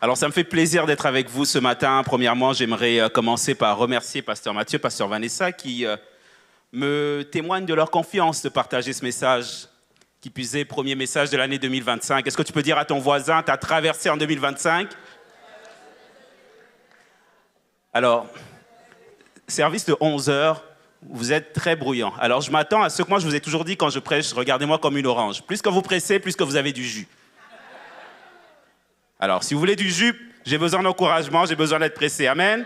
Alors, ça me fait plaisir d'être avec vous ce matin. Premièrement, j'aimerais commencer par remercier Pasteur Mathieu, Pasteur Vanessa, qui me témoignent de leur confiance de partager ce message, qui plus est, premier message de l'année 2025. Est-ce que tu peux dire à ton voisin, tu as traversé en 2025? Alors, service de 11 heures, vous êtes très bruyant. Alors, je m'attends à ce que moi, je vous ai toujours dit quand je prêche, regardez-moi comme une orange. Plus que vous pressez, plus que vous avez du jus. Alors, si vous voulez du jus, j'ai besoin d'encouragement, j'ai besoin d'être pressé. Amen?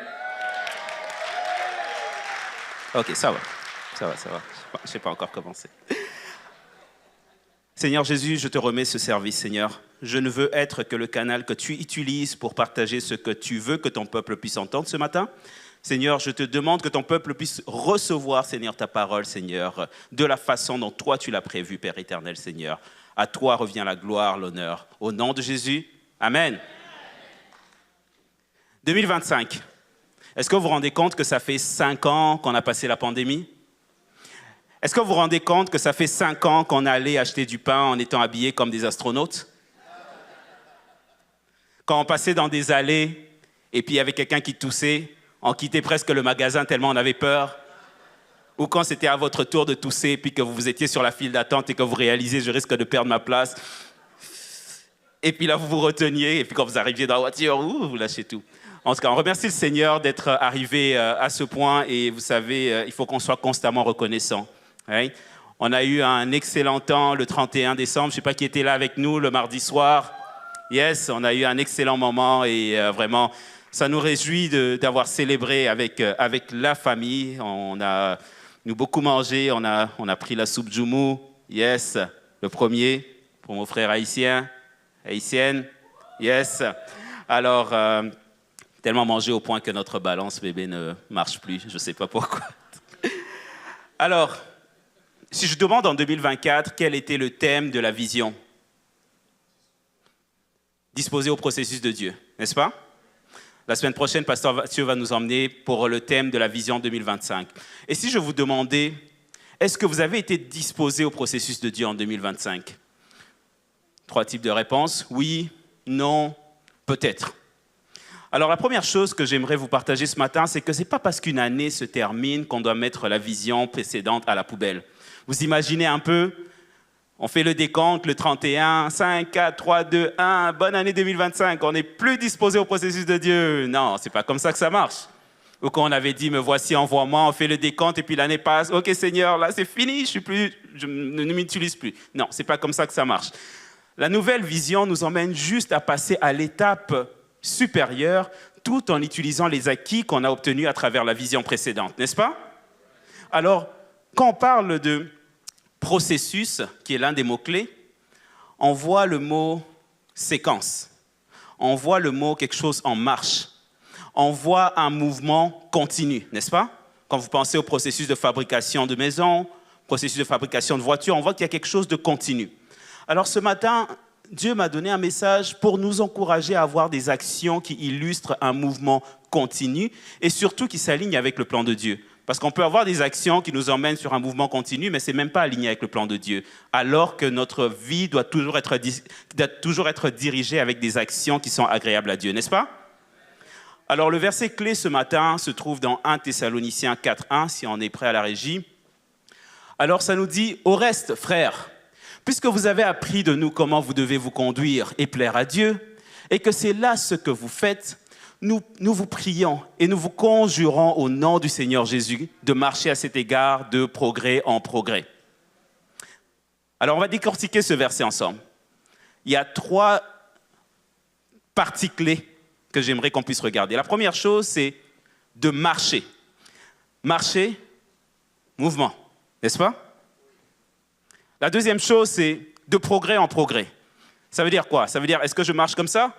Ok, ça va. Je ne sais pas encore commencer. Seigneur Jésus, je te remets ce service, Seigneur. Je ne veux être que le canal que tu utilises pour partager ce que tu veux que ton peuple puisse entendre ce matin. Seigneur, je te demande que ton peuple puisse recevoir, Seigneur, ta parole, Seigneur, de la façon dont toi tu l'as prévu, Père éternel, Seigneur. À toi revient la gloire, l'honneur. Au nom de Jésus, Amen. 2025. Est-ce que vous vous rendez compte que ça fait 5 ans qu'on a passé la pandémie? Est-ce que vous vous rendez compte que ça fait 5 ans qu'on allait acheter du pain en étant habillés comme des astronautes? Quand on passait dans des allées et puis il y avait quelqu'un qui toussait, on quittait presque le magasin tellement on avait peur. Ou quand c'était à votre tour de tousser et puis que vous étiez sur la file d'attente et que vous réalisez « je risque de perdre ma place ». Et puis là, vous vous reteniez, et puis quand vous arriviez dans la voiture, vous lâchez tout. En tout cas, on remercie le Seigneur d'être arrivé à ce point, et vous savez, il faut qu'on soit constamment reconnaissant. Right? On a eu un excellent temps le 31 décembre, je ne sais pas qui était là avec nous le mardi soir. Yes, on a eu un excellent moment, et vraiment, ça nous réjouit d'avoir célébré avec la famille. On a beaucoup mangé, on a pris la soupe Djoumou, yes, le premier, pour mon frère haïtien. Haïtienne, yes. Alors, tellement mangé au point que notre balance bébé ne marche plus. Je ne sais pas pourquoi. Alors, si je demande en 2024 quel était le thème de la vision, disposer au processus de Dieu, n'est-ce pas? La semaine prochaine, Pasteur Mathieu va nous emmener pour le thème de la vision 2025. Et si je vous demandais, est-ce que vous avez été disposé au processus de Dieu en 2025? 3 types de réponses. Oui, non, peut-être. Alors, la première chose que j'aimerais vous partager ce matin, c'est que ce n'est pas parce qu'une année se termine qu'on doit mettre la vision précédente à la poubelle. Vous imaginez un peu, on fait le décompte, le 31, 5, 4, 3, 2, 1, bonne année 2025, on n'est plus disposé au processus de Dieu. Non, ce n'est pas comme ça que ça marche. Ou quand on avait dit, me voici, envoie-moi, on fait le décompte et puis l'année passe. Ok Seigneur, là c'est fini, je ne m'utilise plus. Non, ce n'est pas comme ça que ça marche. La nouvelle vision nous emmène juste à passer à l'étape supérieure tout en utilisant les acquis qu'on a obtenus à travers la vision précédente, n'est-ce pas? Alors, quand on parle de processus, qui est l'un des mots-clés, on voit le mot séquence, on voit le mot quelque chose en marche, on voit un mouvement continu, n'est-ce pas? Quand vous pensez au processus de fabrication de maisons, processus de fabrication de voitures, on voit qu'il y a quelque chose de continu. Alors ce matin, Dieu m'a donné un message pour nous encourager à avoir des actions qui illustrent un mouvement continu et surtout qui s'alignent avec le plan de Dieu. Parce qu'on peut avoir des actions qui nous emmènent sur un mouvement continu, mais ce n'est même pas aligné avec le plan de Dieu. Alors que notre vie doit toujours être dirigée avec des actions qui sont agréables à Dieu, n'est-ce pas? Alors le verset clé ce matin se trouve dans 1 Thessaloniciens 4.1, si on est prêt à la régie. Alors ça nous dit « Au reste, frères, puisque vous avez appris de nous comment vous devez vous conduire et plaire à Dieu, et que c'est là ce que vous faites, nous vous prions et nous vous conjurons au nom du Seigneur Jésus de marcher à cet égard de progrès en progrès. » Alors, on va décortiquer ce verset ensemble. Il y a 3 parties clés que j'aimerais qu'on puisse regarder. La première chose, c'est de marcher. Marcher, mouvement, n'est-ce pas? La deuxième chose, c'est de progrès en progrès. Ça veut dire quoi? Ça veut dire, est-ce que je marche comme ça?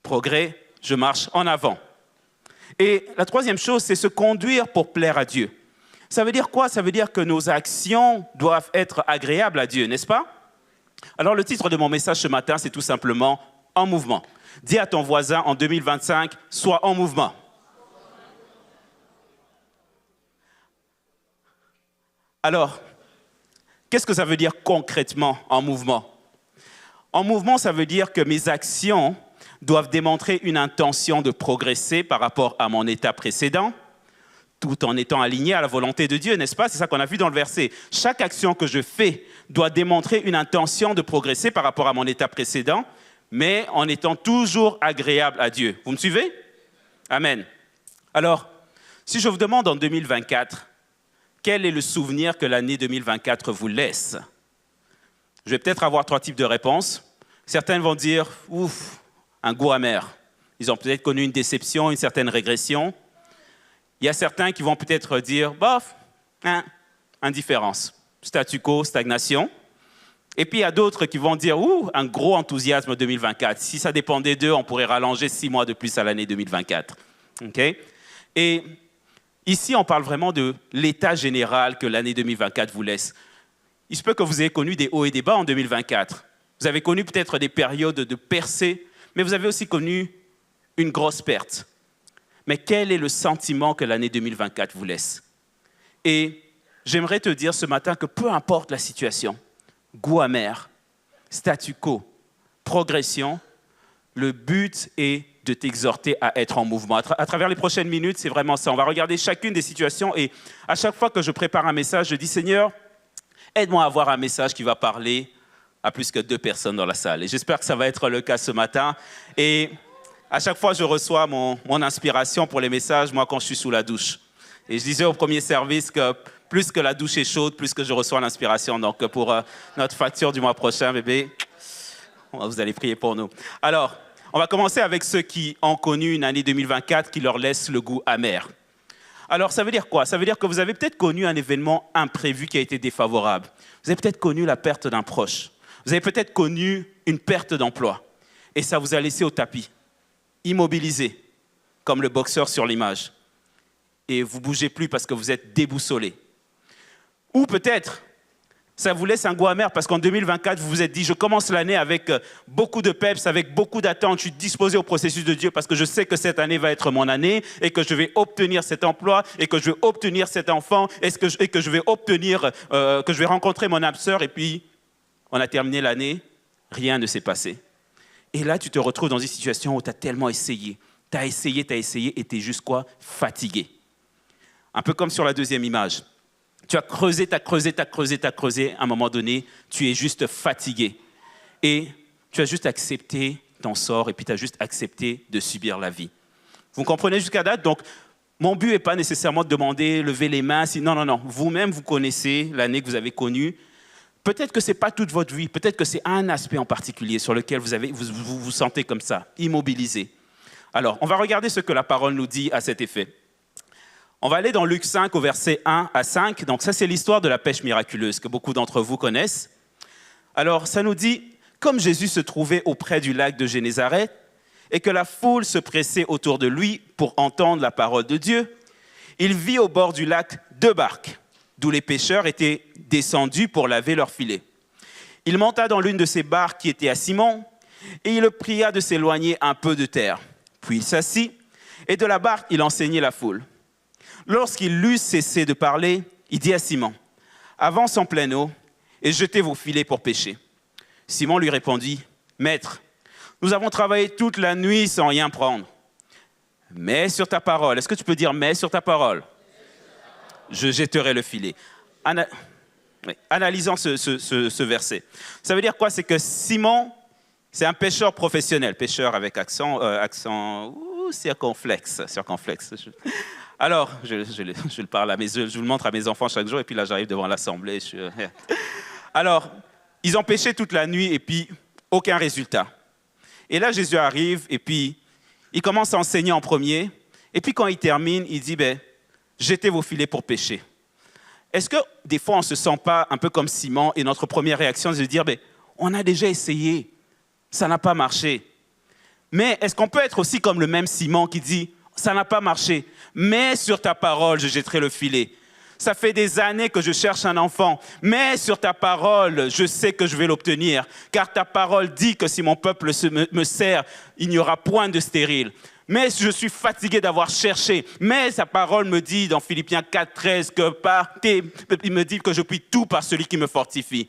Progrès, je marche en avant. Et la troisième chose, c'est se conduire pour plaire à Dieu. Ça veut dire quoi? Ça veut dire que nos actions doivent être agréables à Dieu, n'est-ce pas? Alors le titre de mon message ce matin, c'est tout simplement « En mouvement ». Dis à ton voisin en 2025, sois en mouvement. Alors, qu'est-ce que ça veut dire concrètement en mouvement? En mouvement, ça veut dire que mes actions doivent démontrer une intention de progresser par rapport à mon état précédent, tout en étant aligné à la volonté de Dieu, n'est-ce pas? C'est ça qu'on a vu dans le verset. Chaque action que je fais doit démontrer une intention de progresser par rapport à mon état précédent, mais en étant toujours agréable à Dieu. Vous me suivez? Amen. Alors, si je vous demande en 2024, quel est le souvenir que l'année 2024 vous laisse? Je vais peut-être avoir 3 types de réponses. Certaines vont dire, ouf, un goût amer. Ils ont peut-être connu une déception, une certaine régression. Il y a certains qui vont peut-être dire, bof, indifférence, statu quo, stagnation. Et puis il y a d'autres qui vont dire, un gros enthousiasme 2024. Si ça dépendait d'eux, on pourrait rallonger 6 mois de plus à l'année 2024. Okay? Et ici, on parle vraiment de l'état général que l'année 2024 vous laisse. Il se peut que vous ayez connu des hauts et des bas en 2024. Vous avez connu peut-être des périodes de percée, mais vous avez aussi connu une grosse perte. Mais quel est le sentiment que l'année 2024 vous laisse? Et j'aimerais te dire ce matin que peu importe la situation, goût amer, statu quo, progression, le but est de t'exhorter à être en mouvement. À travers les prochaines minutes, c'est vraiment ça. On va regarder chacune des situations et à chaque fois que je prépare un message, je dis « Seigneur, aide-moi à avoir un message qui va parler à plus que 2 personnes dans la salle. » Et j'espère que ça va être le cas ce matin. Et à chaque fois, je reçois mon inspiration pour les messages, moi, quand je suis sous la douche. Et je disais au premier service que plus que la douche est chaude, plus que je reçois l'inspiration. Donc, pour notre facture du mois prochain, bébé, vous allez prier pour nous. Alors, on va commencer avec ceux qui ont connu une année 2024 qui leur laisse le goût amer. Alors, ça veut dire quoi? Ça veut dire que vous avez peut-être connu un événement imprévu qui a été défavorable. Vous avez peut-être connu la perte d'un proche. Vous avez peut-être connu une perte d'emploi. Et ça vous a laissé au tapis, immobilisé, comme le boxeur sur l'image. Et vous ne bougez plus parce que vous êtes déboussolé. Ou peut-être, ça vous laisse un goût amer parce qu'en 2024, vous vous êtes dit, je commence l'année avec beaucoup de peps, avec beaucoup d'attentes, je suis disposé au processus de Dieu parce que je sais que cette année va être mon année et que je vais obtenir cet emploi et que je vais obtenir cet enfant et que je vais obtenir, que je vais rencontrer mon âme sœur. Et puis, on a terminé l'année, rien ne s'est passé. Et là, tu te retrouves dans une situation où tu as tellement essayé. Tu as essayé et tu es juste quoi? Fatigué. Un peu comme sur la deuxième image. Tu as creusé, tu as creusé. À un moment donné, tu es juste fatigué. Et tu as juste accepté ton sort et puis tu as juste accepté de subir la vie. Vous comprenez jusqu'à date? Donc, mon but n'est pas nécessairement de demander, lever les mains. Non. Vous-même, vous connaissez l'année que vous avez connue. Peut-être que ce n'est pas toute votre vie. Peut-être que c'est un aspect en particulier sur lequel vous sentez comme ça, immobilisé. Alors, on va regarder ce que la parole nous dit à cet effet. On va aller dans Luc 5 au verset 1 à 5. Donc ça, c'est l'histoire de la pêche miraculeuse que beaucoup d'entre vous connaissent. Alors, ça nous dit, comme Jésus se trouvait auprès du lac de Génézareth et que la foule se pressait autour de lui pour entendre la parole de Dieu, il vit au bord du lac 2 barques, d'où les pêcheurs étaient descendus pour laver leurs filets. Il monta dans l'une de ces barques qui était à Simon et il le pria de s'éloigner un peu de terre. Puis il s'assit et de la barque, il enseignait la foule. Lorsqu'il eut cessé de parler, il dit à Simon, « Avance en pleine eau et jetez vos filets pour pêcher. » Simon lui répondit, « Maître, nous avons travaillé toute la nuit sans rien prendre. Mais sur ta parole, est-ce que tu peux dire « mais sur ta parole » ? Je jetterai le filet. Analysons ce verset. Ça veut dire quoi? C'est que Simon, c'est un pêcheur professionnel. Pêcheur avec accent circonflexe. Alors, je le parle je le montre à mes enfants chaque jour, et puis là, j'arrive devant l'assemblée. Alors, ils ont pêché toute la nuit, et puis aucun résultat. Et là, Jésus arrive, et puis il commence à enseigner en premier, et puis quand il termine, il dit, jetez vos filets pour pêcher. Est-ce que des fois, on ne se sent pas un peu comme Simon, et notre première réaction, c'est de dire, on a déjà essayé, ça n'a pas marché. Mais est-ce qu'on peut être aussi comme le même Simon qui dit, ça n'a pas marché, mais sur ta parole, je jetterai le filet. Ça fait des années que je cherche un enfant, mais sur ta parole, je sais que je vais l'obtenir, car ta parole dit que si mon peuple me sert, il n'y aura point de stérile. Mais je suis fatigué d'avoir cherché, mais sa parole me dit dans Philippiens 4, 13 que il me dit que je puis tout par celui qui me fortifie.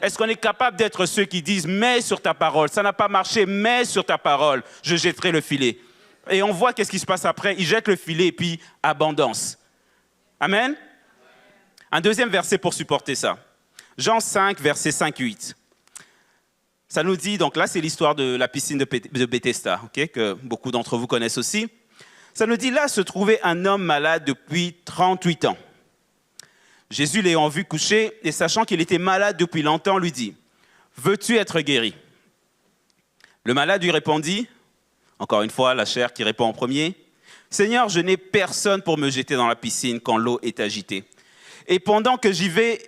Est-ce qu'on est capable d'être ceux qui disent « mets sur ta parole, ça n'a pas marché, mets sur ta parole, je jetterai le filet ». Et on voit qu'est-ce qui se passe après, il jette le filet et puis abondance. Amen. Un deuxième verset pour supporter ça. Jean 5, versets 5-8. Ça nous dit, donc là c'est l'histoire de la piscine de Bethesda, okay, que beaucoup d'entre vous connaissent aussi. Ça nous dit, là se trouvait un homme malade depuis 38 ans. Jésus l'ayant vu coucher et sachant qu'il était malade depuis longtemps, lui dit, « Veux-tu être guéri ?» Le malade lui répondit, encore une fois la chair qui répond en premier, « Seigneur, je n'ai personne pour me jeter dans la piscine quand l'eau est agitée. Et pendant que j'y vais,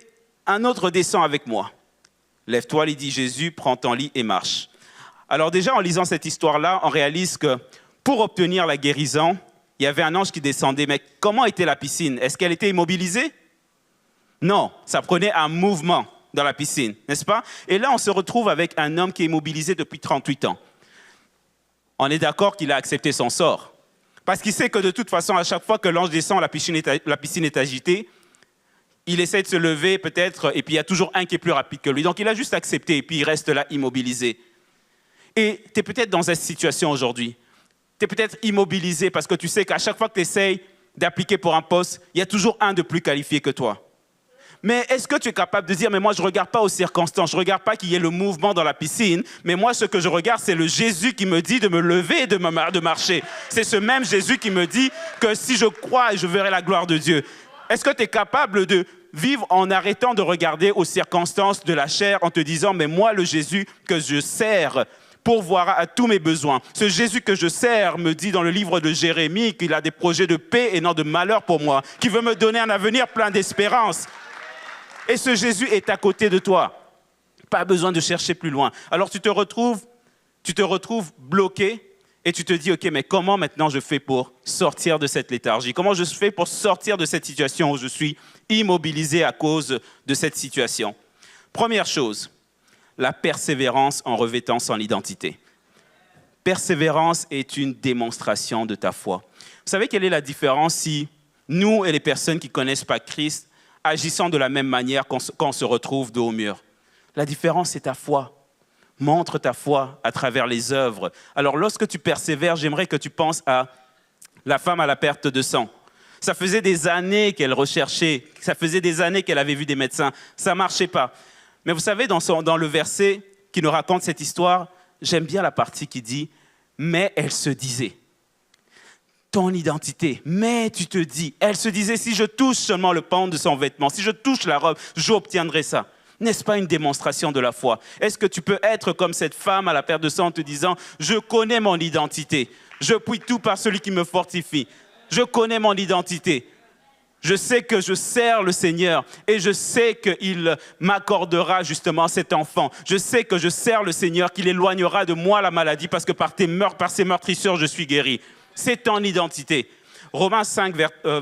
un autre descend avec moi. Lève-toi, lui dit Jésus, prends ton lit et marche. » Alors déjà, en lisant cette histoire-là, on réalise que pour obtenir la guérison, il y avait un ange qui descendait. Mais comment était la piscine? Est-ce qu'elle était immobilisée? Non, ça prenait un mouvement dans la piscine, n'est-ce pas? Et là, on se retrouve avec un homme qui est immobilisé depuis 38 ans. On est d'accord qu'il a accepté son sort. Parce qu'il sait que de toute façon, à chaque fois que l'ange descend, la piscine est agitée. Il essaie de se lever peut-être, et puis il y a toujours un qui est plus rapide que lui. Donc il a juste accepté, et puis il reste là immobilisé. Et tu es peut-être dans cette situation aujourd'hui. Tu es peut-être immobilisé parce que tu sais qu'à chaque fois que tu essayes d'appliquer pour un poste, il y a toujours un de plus qualifié que toi. Mais est-ce que tu es capable de dire, mais moi je ne regarde pas aux circonstances, je ne regarde pas qu'il y ait le mouvement dans la piscine, mais moi ce que je regarde, c'est le Jésus qui me dit de me lever et de marcher. C'est ce même Jésus qui me dit que si je crois, je verrai la gloire de Dieu. Est-ce que tu es capable de vivre en arrêtant de regarder aux circonstances de la chair, en te disant, mais moi le Jésus que je sers pourvoira à tous mes besoins. Ce Jésus que je sers me dit dans le livre de Jérémie qu'il a des projets de paix et non de malheur pour moi, qui veut me donner un avenir plein d'espérance. Et ce Jésus est à côté de toi. Pas besoin de chercher plus loin. Alors tu te retrouves bloqué et tu te dis, OK, mais comment maintenant je fais pour sortir de cette léthargie? Comment je fais pour sortir de cette situation où je suis immobilisé à cause de cette situation? Première chose, la persévérance en revêtant son identité. Persévérance est une démonstration de ta foi. Vous savez quelle est la différence si nous et les personnes qui ne connaissent pas Christ agissons de la même manière quand on se retrouve dos au mur? La différence, c'est ta foi. Montre ta foi à travers les œuvres. Alors, lorsque tu persévères, j'aimerais que tu penses à la femme à la perte de sang. Ça faisait des années qu'elle recherchait, ça faisait des années qu'elle avait vu des médecins. Ça ne marchait pas. Mais vous savez, dans le verset qui nous raconte cette histoire, j'aime bien la partie qui dit « mais elle se disait ». Ton identité, mais tu te dis, elle se disait, si je touche seulement le pan de son vêtement, si je touche la robe, j'obtiendrai ça. N'est-ce pas une démonstration de la foi? Est-ce que tu peux être comme cette femme à la perte de sang en te disant, je connais mon identité, je puis tout par celui qui me fortifie, je connais mon identité, je sais que je sers le Seigneur et je sais qu'il m'accordera justement cet enfant. Je sais que je sers le Seigneur, qu'il éloignera de moi la maladie parce que par ses meurtrissures, je suis guéri. C'est ton identité. Romains 5,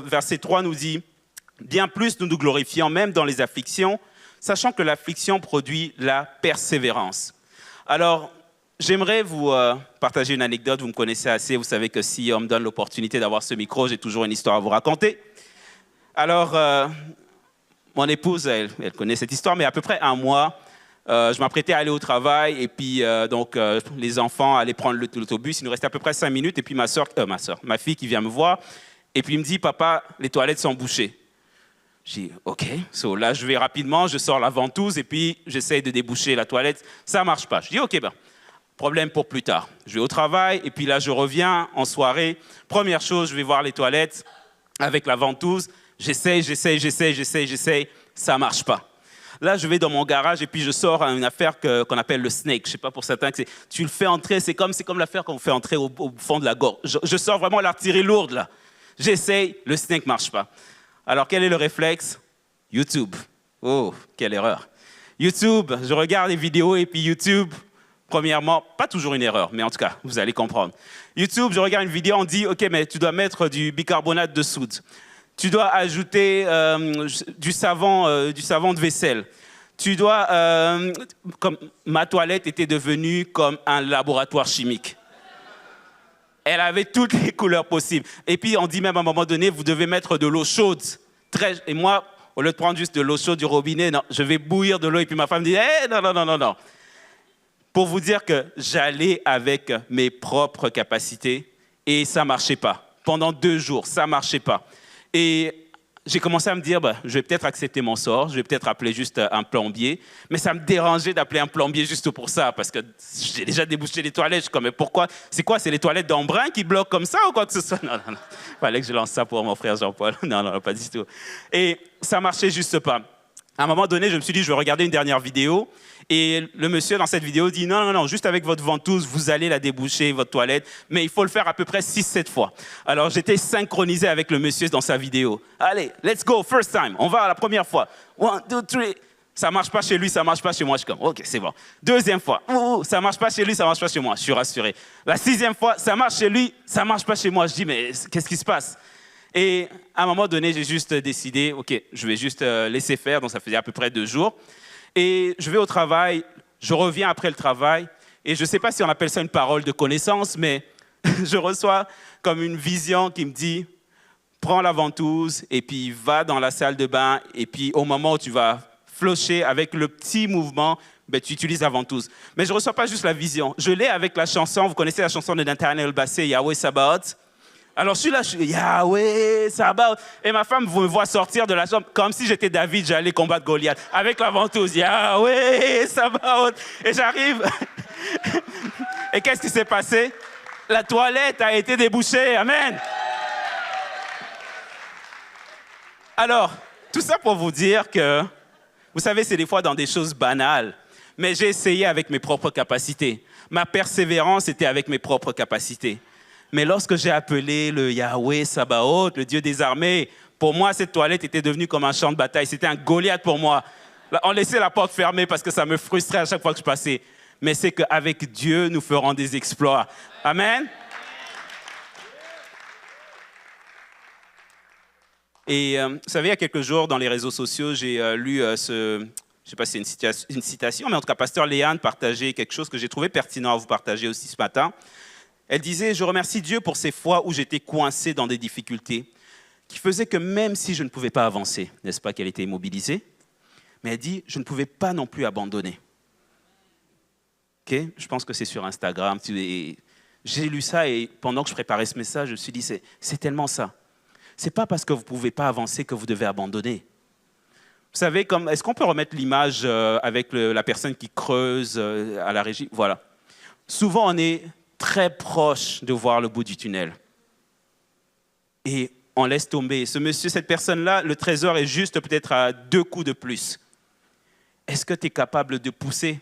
verset 3 nous dit « Bien plus nous nous glorifions même dans les afflictions, sachant que l'affliction produit la persévérance. » Alors, j'aimerais vous partager une anecdote. Vous me connaissez assez. Vous savez que si on me donne l'opportunité d'avoir ce micro, j'ai toujours une histoire à vous raconter. Alors, mon épouse, elle connaît cette histoire, mais à peu près un mois, je m'apprêtais à aller au travail et puis les enfants allaient prendre l'autobus. Il nous restait à peu près 5 minutes et puis ma fille qui vient me voir et puis il me dit « Papa, les toilettes sont bouchées. » Je dis « OK. » Là, je vais rapidement, je sors la ventouse et puis j'essaye de déboucher la toilette. Ça ne marche pas. Je dis « OK, problème pour plus tard. » Je vais au travail et puis là, je reviens en soirée. Première chose, je vais voir les toilettes avec la ventouse. J'essaye, ça ne marche pas. Là, je vais dans mon garage et puis je sors une affaire qu'on appelle le snake. Je ne sais pas pour certains, tu le fais entrer, c'est comme l'affaire qu'on fait entrer au fond de la gorge. Je sors vraiment l'artillerie lourde là. J'essaye, le snake ne marche pas. Alors, quel est le réflexe? YouTube. Oh, quelle erreur. YouTube, je regarde les vidéos et puis YouTube, premièrement, pas toujours une erreur, mais en tout cas, vous allez comprendre. YouTube, je regarde une vidéo, on dit, OK, mais tu dois mettre du bicarbonate de soude. Tu dois ajouter du savon de vaisselle. Tu dois, comme ma toilette était devenue comme un laboratoire chimique. Elle avait toutes les couleurs possibles. Et puis on dit même à un moment donné, vous devez mettre de l'eau chaude. Et moi, au lieu de prendre juste de l'eau chaude du robinet, non, je vais bouillir de l'eau. Et puis ma femme dit, non, non, non, non, non. Pour vous dire que j'allais avec mes propres capacités et ça ne marchait pas. Pendant 2 jours, ça ne marchait pas. Et j'ai commencé à me dire, je vais peut-être accepter mon sort, je vais peut-être appeler juste un plombier. Mais ça me dérangeait d'appeler un plombier juste pour ça, parce que j'ai déjà débouché les toilettes. Je suis comme, mais pourquoi? C'est quoi? C'est les toilettes d'Embrun qui bloquent comme ça ou quoi que ce soit? Non, non, non. Il fallait que je lance ça pour mon frère Jean-Paul. Non, non, pas du tout. Et ça ne marchait juste pas. À un moment donné, je me suis dit, je vais regarder une dernière vidéo. Et le monsieur, dans cette vidéo, dit, non, non, non, juste avec votre ventouse, vous allez la déboucher, votre toilette, mais il faut le faire à peu près 6-7 fois. Alors, j'étais synchronisé avec le monsieur dans sa vidéo. Allez, let's go, first time. On va à la première fois. 1, 2, 3. Ça ne marche pas chez lui, ça ne marche pas chez moi. Je suis comme, OK, c'est bon. Deuxième fois. Ça ne marche pas chez lui, ça ne marche pas chez moi. Je suis rassuré. La 6e fois, ça marche chez lui, ça ne marche pas chez moi. Je dis, mais qu'est-ce qui se passe? Et à un moment donné, j'ai juste décidé, OK, je vais juste laisser faire. Donc, ça faisait à peu près 2 jours. Et je vais au travail, je reviens après le travail, et je ne sais pas si on appelle ça une parole de connaissance, mais je reçois comme une vision qui me dit, prends la ventouse, et puis va dans la salle de bain, et puis au moment où tu vas flusher avec le petit mouvement, tu utilises la ventouse. Mais je ne reçois pas juste la vision, je l'ai avec la chanson, vous connaissez la chanson de Nathaniel Bassey, Yahweh Sabaoth. Alors, je suis là, je suis Yahweh, Sabaoth. Et ma femme me voit sortir de la chambre comme si j'étais David, j'allais combattre Goliath. Avec la ventouse, Yahweh, Sabaoth. Et j'arrive. Et qu'est-ce qui s'est passé? La toilette a été débouchée. Amen. Alors, tout ça pour vous dire que, vous savez, c'est des fois dans des choses banales. Mais j'ai essayé avec mes propres capacités. Ma persévérance était avec mes propres capacités. Mais lorsque j'ai appelé le Yahweh Sabaoth, le Dieu des armées, pour moi, cette toilette était devenue comme un champ de bataille. C'était un Goliath pour moi. On laissait la porte fermée parce que ça me frustrait à chaque fois que je passais. Mais c'est qu'avec Dieu, nous ferons des exploits. Amen. Et vous savez, il y a quelques jours, dans les réseaux sociaux, j'ai lu je ne sais pas si c'est une citation, mais en tout cas, Pasteur Léane partageait quelque chose que j'ai trouvé pertinent à vous partager aussi ce matin. Elle disait, je remercie Dieu pour ces fois où j'étais coincé dans des difficultés qui faisaient que même si je ne pouvais pas avancer, n'est-ce pas qu'elle était immobilisée, mais elle dit, je ne pouvais pas non plus abandonner. Okay? Je pense que c'est sur Instagram. J'ai lu ça et pendant que je préparais ce message, je me suis dit, c'est tellement ça. Ce n'est pas parce que vous ne pouvez pas avancer que vous devez abandonner. Vous savez, est-ce qu'on peut remettre l'image avec la personne qui creuse à la régie? Voilà. Souvent, on est très proche de voir le bout du tunnel. Et on laisse tomber. Ce monsieur, cette personne-là, le trésor est juste peut-être à 2 coups de plus. Est-ce que tu es capable de pousser?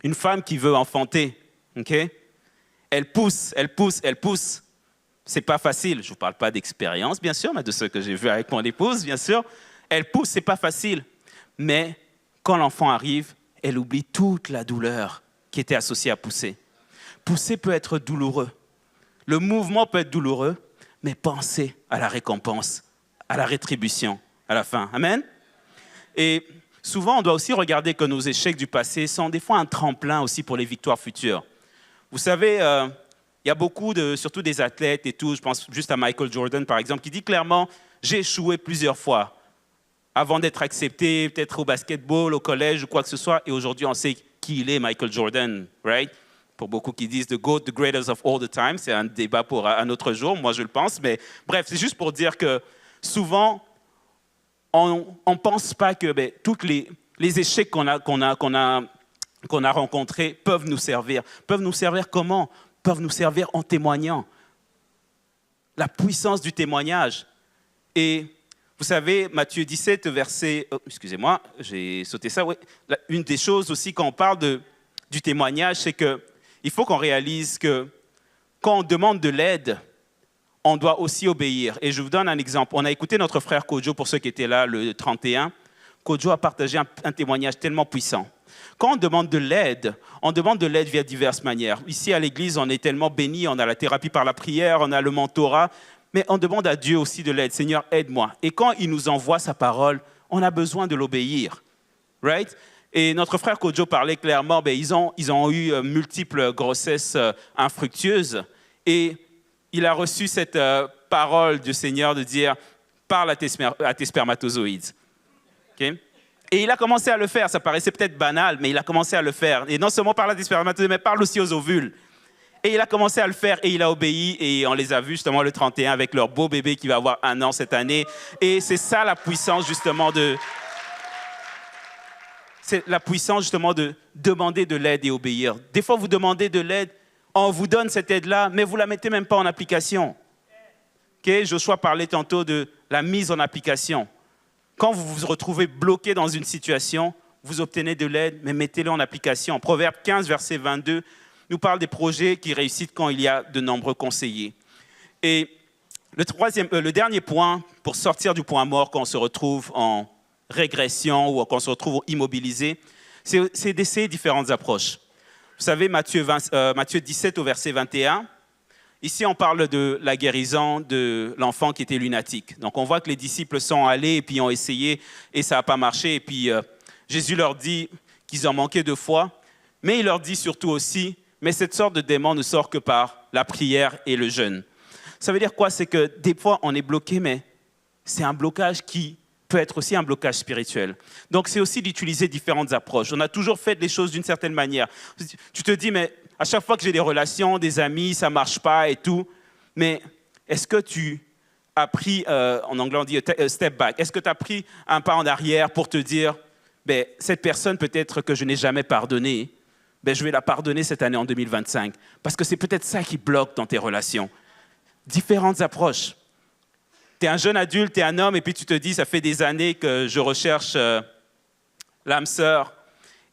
Une femme qui veut enfanter, okay? Elle pousse, elle pousse, elle pousse. C'est pas facile. Je ne vous parle pas d'expérience, bien sûr, mais de ce que j'ai vu avec mon épouse, bien sûr. Elle pousse, c'est pas facile. Mais quand l'enfant arrive, elle oublie toute la douleur qui était associée à pousser. Pousser peut être douloureux. Le mouvement peut être douloureux, mais pensez à la récompense, à la rétribution à la fin. Amen? Et souvent, on doit aussi regarder que nos échecs du passé sont des fois un tremplin aussi pour les victoires futures. Vous savez, il y a beaucoup, surtout des athlètes et tout, je pense juste à Michael Jordan par exemple, qui dit clairement « j'ai échoué plusieurs fois avant d'être accepté, peut-être au basketball, au collège ou quoi que ce soit, et aujourd'hui on sait qui il est, Michael Jordan, right? » Pour beaucoup qui disent « the GOAT, the greatest of all the time », c'est un débat pour un autre jour, moi je le pense, mais bref, c'est juste pour dire que souvent, on ne pense pas que tous les échecs qu'on a rencontrés peuvent nous servir. Peuvent nous servir comment? Peuvent nous servir en témoignant. La puissance du témoignage. Et vous savez, Matthieu 17, verset... Oh, excusez-moi, j'ai sauté ça. Oui. Une des choses aussi quand on parle du témoignage, c'est qu'il faut qu'on réalise que quand on demande de l'aide, on doit aussi obéir. Et je vous donne un exemple. On a écouté notre frère Kojo, pour ceux qui étaient là le 31. Kojo a partagé un témoignage tellement puissant. Quand on demande de l'aide via diverses manières. Ici, à l'Église, on est tellement bénis, on a la thérapie par la prière, on a le mentorat, mais on demande à Dieu aussi de l'aide. Seigneur, aide-moi. Et quand il nous envoie sa parole, on a besoin de l'obéir. Right? Et notre frère Kojo parlait clairement, ils ont eu multiples grossesses infructueuses. Et il a reçu cette parole du Seigneur de dire « parle à tes spermatozoïdes ». OK? Et il a commencé à le faire. Ça paraissait peut-être banal, mais il a commencé à le faire. Et non seulement par la spermatozoïdes, mais parle aussi aux ovules. Et il a commencé à le faire et il a obéi. Et on les a vus justement le 31 avec leur beau bébé qui va avoir 1 an cette année. Et c'est ça la puissance justement de... C'est la puissance justement de demander de l'aide et obéir. Des fois, vous demandez de l'aide, on vous donne cette aide-là, mais vous ne la mettez même pas en application. Okay? Joshua parlait tantôt de la mise en application. Quand vous vous retrouvez bloqué dans une situation, vous obtenez de l'aide, mais mettez-le en application. Proverbe 15, verset 22, nous parle des projets qui réussissent quand il y a de nombreux conseillers. Et le dernier point, pour sortir du point mort quand on se retrouve en régression ou quand on se retrouve immobilisé, c'est d'essayer différentes approches. Vous savez, Matthieu 17 au verset 21, ici on parle de la guérison de l'enfant qui était lunatique. Donc on voit que les disciples sont allés et puis ont essayé et ça n'a pas marché. Et puis Jésus leur dit qu'ils ont manqué de foi, mais il leur dit surtout aussi, mais cette sorte de démon ne sort que par la prière et le jeûne. Ça veut dire quoi? C'est que des fois on est bloqué, mais c'est un blocage qui peut être aussi un blocage spirituel. Donc, c'est aussi d'utiliser différentes approches. On a toujours fait les choses d'une certaine manière. Tu te dis, mais à chaque fois que j'ai des relations, des amis, ça ne marche pas et tout. Mais est-ce que tu as pris, en anglais on dit step back, est-ce que tu as pris un pas en arrière pour te dire, ben, cette personne peut-être que je n'ai jamais pardonnée, ben, je vais la pardonner cette année en 2025. Parce que c'est peut-être ça qui bloque dans tes relations. Différentes approches. Tu es un jeune adulte, tu es un homme, et puis tu te dis, ça fait des années que je recherche l'âme sœur.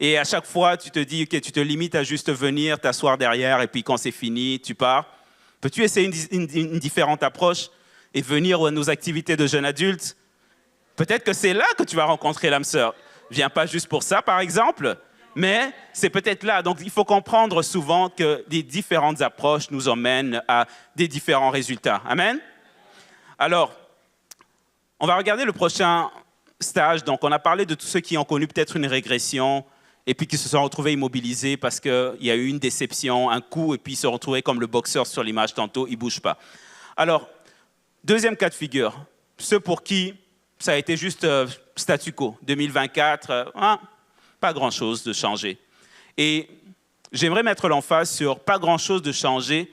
Et à chaque fois, tu te dis, OK, tu te limites à juste venir, t'asseoir derrière, et puis quand c'est fini, tu pars. Peux-tu essayer une différente approche et venir à nos activités de jeunes adultes? Peut-être que c'est là que tu vas rencontrer l'âme sœur. Viens pas juste pour ça, par exemple, mais c'est peut-être là. Donc, il faut comprendre souvent que des différentes approches nous emmènent à des différents résultats. Amen? Alors, on va regarder le prochain stage. Donc, on a parlé de tous ceux qui ont connu peut-être une régression et puis qui se sont retrouvés immobilisés parce qu'il y a eu une déception, un coup, et puis ils se retrouvaient comme le boxeur sur l'image tantôt, ils ne bougent pas. Alors, deuxième cas de figure, ceux pour qui ça a été juste statu quo. 2024, pas grand-chose de changé. Et j'aimerais mettre l'emphase sur pas grand-chose de changé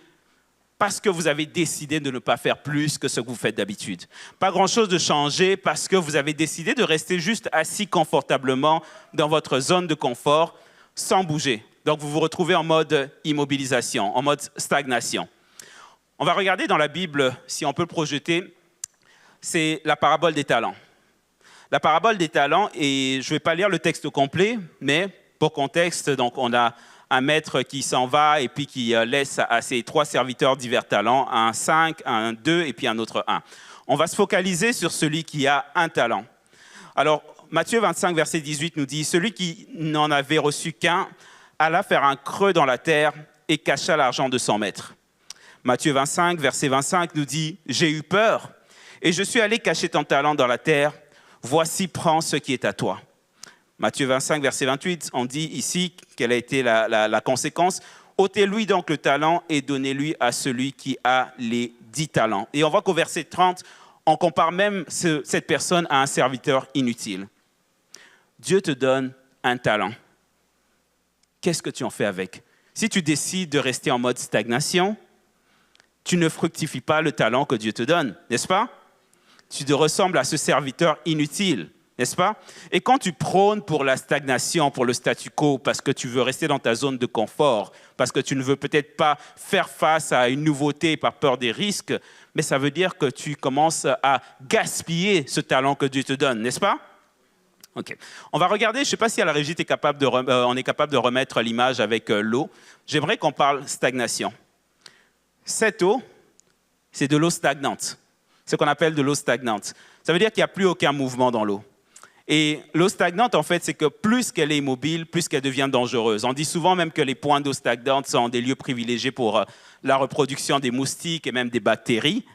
parce que vous avez décidé de ne pas faire plus que ce que vous faites d'habitude. Pas grand-chose de changer parce que vous avez décidé de rester juste assis confortablement dans votre zone de confort sans bouger. Donc, vous vous retrouvez en mode immobilisation, en mode stagnation. On va regarder dans la Bible, si on peut le projeter, c'est la parabole des talents. La parabole des talents, et je ne vais pas lire le texte complet, mais pour contexte, donc on a un maître qui s'en va et puis qui laisse à ses 3 serviteurs divers talents, un 5, un 2 et puis un autre 1. On va se focaliser sur celui qui a un talent. Alors, Matthieu 25, verset 18 nous dit « Celui qui n'en avait reçu qu'un alla faire un creux dans la terre et cacha l'argent de son maître. » Matthieu 25, verset 25 nous dit « J'ai eu peur et je suis allé cacher ton talent dans la terre. Voici, prends ce qui est à toi. » Matthieu 25, verset 28, on dit ici quelle a été la conséquence. « Ôtez-lui donc le talent et donnez-lui à celui qui a les 10 talents. » Et on voit qu'au verset 30, on compare même cette personne à un serviteur inutile. Dieu te donne un talent. Qu'est-ce que tu en fais avec? Si tu décides de rester en mode stagnation, tu ne fructifies pas le talent que Dieu te donne, n'est-ce pas? Tu te ressembles à ce serviteur inutile, n'est-ce pas? Et quand tu prônes pour la stagnation, pour le statu quo, parce que tu veux rester dans ta zone de confort, parce que tu ne veux peut-être pas faire face à une nouveauté par peur des risques, mais ça veut dire que tu commences à gaspiller ce talent que Dieu te donne, n'est-ce pas? OK. On va regarder, je ne sais pas si à la régie on est capable de remettre l'image avec l'eau. J'aimerais qu'on parle stagnation. Cette eau, c'est de l'eau stagnante. C'est ce qu'on appelle de l'eau stagnante. Ça veut dire qu'il n'y a plus aucun mouvement dans l'eau. Et l'eau stagnante, en fait, c'est que plus qu'elle est immobile, plus qu'elle devient dangereuse. On dit souvent même que les points d'eau stagnante sont des lieux privilégiés pour la reproduction des moustiques et même des bactéries.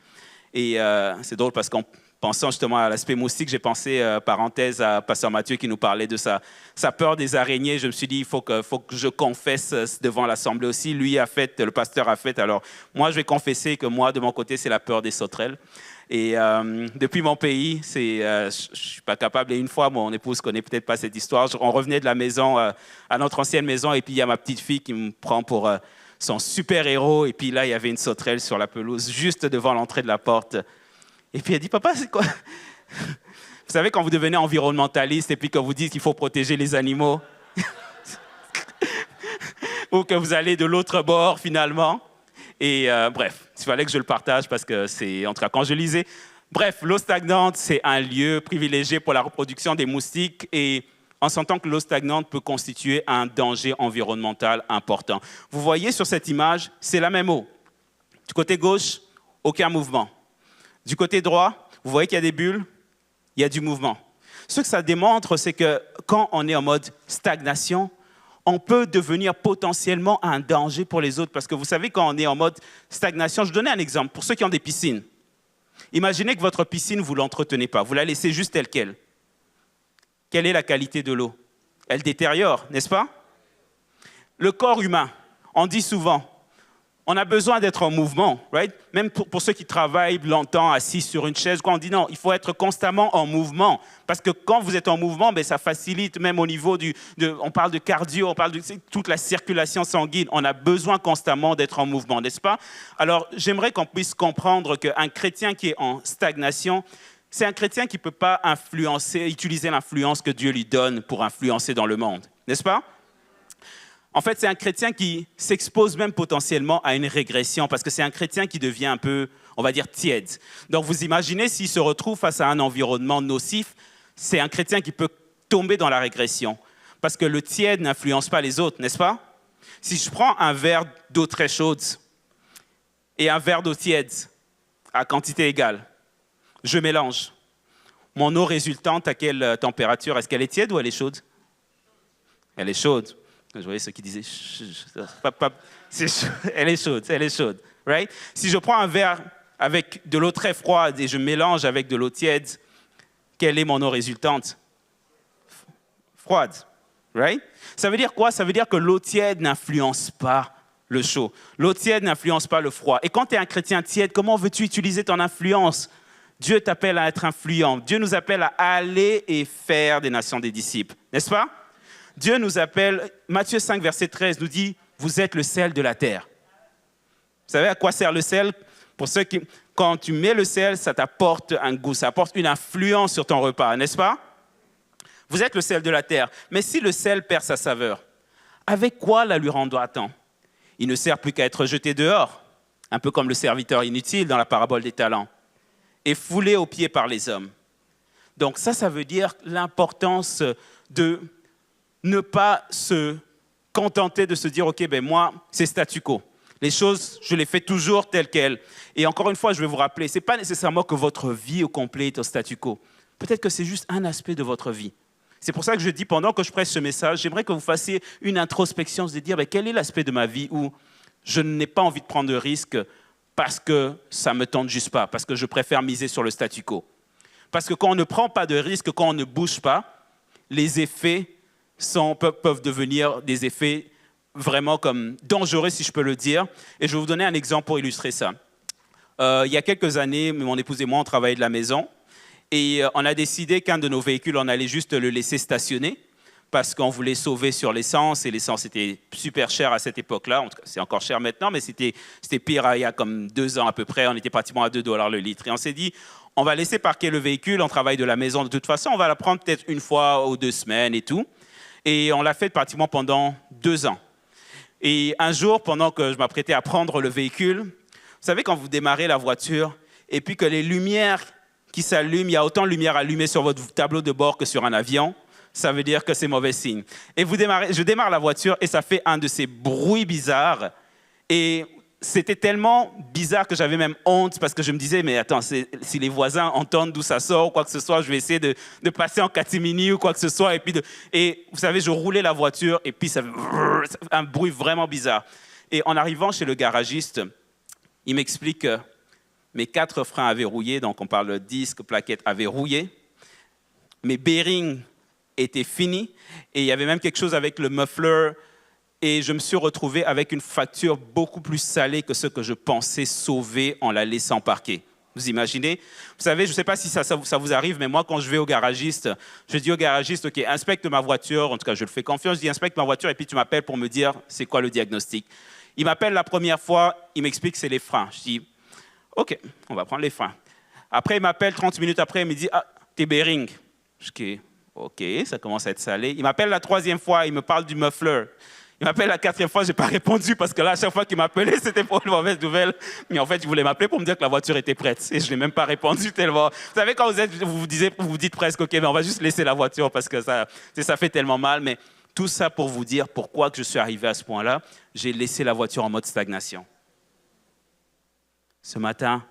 Et c'est drôle parce qu'en pensant justement à l'aspect moustique, j'ai pensé, parenthèse, à Pasteur Mathieu qui nous parlait de sa peur des araignées. Je me suis dit, il faut que je confesse devant l'Assemblée aussi. Lui a fait, le pasteur a fait. Alors, moi, je vais confesser que moi, de mon côté, c'est la peur des sauterelles. Et depuis mon pays, je ne suis pas capable. Et une fois, mon épouse ne connaît peut-être pas cette histoire. On revenait de la maison, à notre ancienne maison, et puis il y a ma petite fille qui me prend pour son super-héros. Et puis là, il y avait une sauterelle sur la pelouse, juste devant l'entrée de la porte. Et puis elle dit, papa, c'est quoi? Vous savez, quand vous devenez environnementaliste et puis que vous dites qu'il faut protéger les animaux, ou que vous allez de l'autre bord finalement. Et bref, il fallait que je le partage parce que c'est, en tout cas, quand je lisais. Bref, l'eau stagnante, c'est un lieu privilégié pour la reproduction des moustiques et on s'entend que l'eau stagnante peut constituer un danger environnemental important. Vous voyez sur cette image, c'est la même eau. Du côté gauche, aucun mouvement. Du côté droit, vous voyez qu'il y a des bulles, il y a du mouvement. Ce que ça démontre, c'est que quand on est en mode stagnation, on peut devenir potentiellement un danger pour les autres. Parce que vous savez, quand on est en mode stagnation, je vais donner un exemple. Pour ceux qui ont des piscines, imaginez que votre piscine, vous ne l'entretenez pas. Vous la laissez juste telle qu'elle. Quelle est la qualité de l'eau? Elle détériore, n'est-ce pas? Le corps humain, on dit souvent, on a besoin d'être en mouvement, right? Même pour ceux qui travaillent longtemps assis sur une chaise, on dit non, il faut être constamment en mouvement. Parce que quand vous êtes en mouvement, ça facilite même au niveau on parle de cardio, on parle de toute la circulation sanguine. On a besoin constamment d'être en mouvement, n'est-ce pas? Alors, j'aimerais qu'on puisse comprendre qu'un chrétien qui est en stagnation, c'est un chrétien qui ne peut pas utiliser l'influence que Dieu lui donne pour influencer dans le monde, n'est-ce pas? En fait, c'est un chrétien qui s'expose même potentiellement à une régression parce que c'est un chrétien qui devient un peu, on va dire, tiède. Donc, vous imaginez s'il se retrouve face à un environnement nocif, c'est un chrétien qui peut tomber dans la régression parce que le tiède n'influence pas les autres, n'est-ce pas? Si je prends un verre d'eau très chaude et un verre d'eau tiède à quantité égale, je mélange. Mon eau résultante, à quelle température? Est-ce qu'elle est tiède ou elle est chaude? Elle est chaude. Je voyais ceux qui disaient elle est chaude, right? Si je prends un verre avec de l'eau très froide et je mélange avec de l'eau tiède, quelle est mon eau résultante? Froide, right? Ça veut dire quoi? Ça veut dire que l'eau tiède n'influence pas le chaud. L'eau tiède n'influence pas le froid. Et quand tu es un chrétien tiède, comment veux-tu utiliser ton influence? Dieu t'appelle à être influent. Dieu nous appelle à aller et faire des nations des disciples, n'est-ce pas? Dieu nous appelle, Matthieu 5, verset 13 nous dit, vous êtes le sel de la terre. Vous savez à quoi sert le sel? Pour ceux qui, quand tu mets le sel, ça t'apporte un goût, ça apporte une influence sur ton repas, n'est-ce pas? Vous êtes le sel de la terre. Mais si le sel perd sa saveur, avec quoi la lui rendra-t-on? Il ne sert plus qu'à être jeté dehors, un peu comme le serviteur inutile dans la parabole des talents, et foulé aux pieds par les hommes. Donc ça veut dire l'importance de ne pas se contenter de se dire, OK, moi, c'est statu quo. Les choses, je les fais toujours telles quelles. Et encore une fois, je vais vous rappeler, ce n'est pas nécessairement que votre vie au complet est au statu quo. Peut-être que c'est juste un aspect de votre vie. C'est pour ça que je dis, pendant que je prêche ce message, j'aimerais que vous fassiez une introspection, de dire, quel est l'aspect de ma vie où je n'ai pas envie de prendre de risques parce que ça ne me tente juste pas, parce que je préfère miser sur le statu quo. Parce que quand on ne prend pas de risques, quand on ne bouge pas, les effets peuvent devenir des effets vraiment comme dangereux, si je peux le dire. Et je vais vous donner un exemple pour illustrer ça. Il y a quelques années, mon épouse et moi, on travaillait de la maison. Et on a décidé qu'un de nos véhicules, on allait juste le laisser stationner parce qu'on voulait sauver sur l'essence. Et l'essence était super chère à cette époque-là. En tout cas, c'est encore cher maintenant, mais c'était pire il y a comme 2 ans à peu près. On était pratiquement à $2 le litre. Et on s'est dit, on va laisser parquer le véhicule. On travaille de la maison de toute façon. On va la prendre peut-être une fois ou 2 semaines et tout. Et on l'a fait pratiquement pendant 2 ans. Et un jour, pendant que je m'apprêtais à prendre le véhicule, vous savez, quand vous démarrez la voiture et puis que les lumières qui s'allument, il y a autant de lumière allumée sur votre tableau de bord que sur un avion, ça veut dire que c'est mauvais signe. Et je démarre la voiture et ça fait un de ces bruits bizarres. Et c'était tellement bizarre que j'avais même honte parce que je me disais, mais attends, si les voisins entendent d'où ça sort ou quoi que ce soit, je vais essayer de passer en catimini ou quoi que ce soit. Et vous savez, je roulais la voiture et puis ça fait un bruit vraiment bizarre. Et en arrivant chez le garagiste, il m'explique que mes 4 freins avaient rouillé, donc on parle de disque, plaquette avaient rouillé. Mes bearings étaient finis et il y avait même quelque chose avec le muffler. Et je me suis retrouvé avec une facture beaucoup plus salée que ce que je pensais sauver en la laissant parquer. Vous imaginez? Vous savez, je ne sais pas si ça vous arrive, mais moi, quand je vais au garagiste, je dis au garagiste, OK, inspecte ma voiture. En tout cas, je le fais confiance. Je dis, inspecte ma voiture et puis tu m'appelles pour me dire c'est quoi le diagnostic. Il m'appelle la première fois, il m'explique que c'est les freins. Je dis, OK, on va prendre les freins. Après, il m'appelle 30 minutes après, il me dit, ah, tes bearings. Je dis, OK, ça commence à être salé. Il m'appelle la troisième fois, il me parle du muffler. Il m'appelle la quatrième fois, je n'ai pas répondu parce que là, à chaque fois qu'il m'appelait, c'était pour une mauvaise nouvelle. Mais en fait, il voulait m'appeler pour me dire que la voiture était prête. Et je n'ai même pas répondu tellement. Vous savez, quand vous vous dites presque, OK, mais on va juste laisser la voiture parce que ça fait tellement mal. Mais tout ça pour vous dire pourquoi que je suis arrivé à ce point-là. J'ai laissé la voiture en mode stagnation. Ce matin,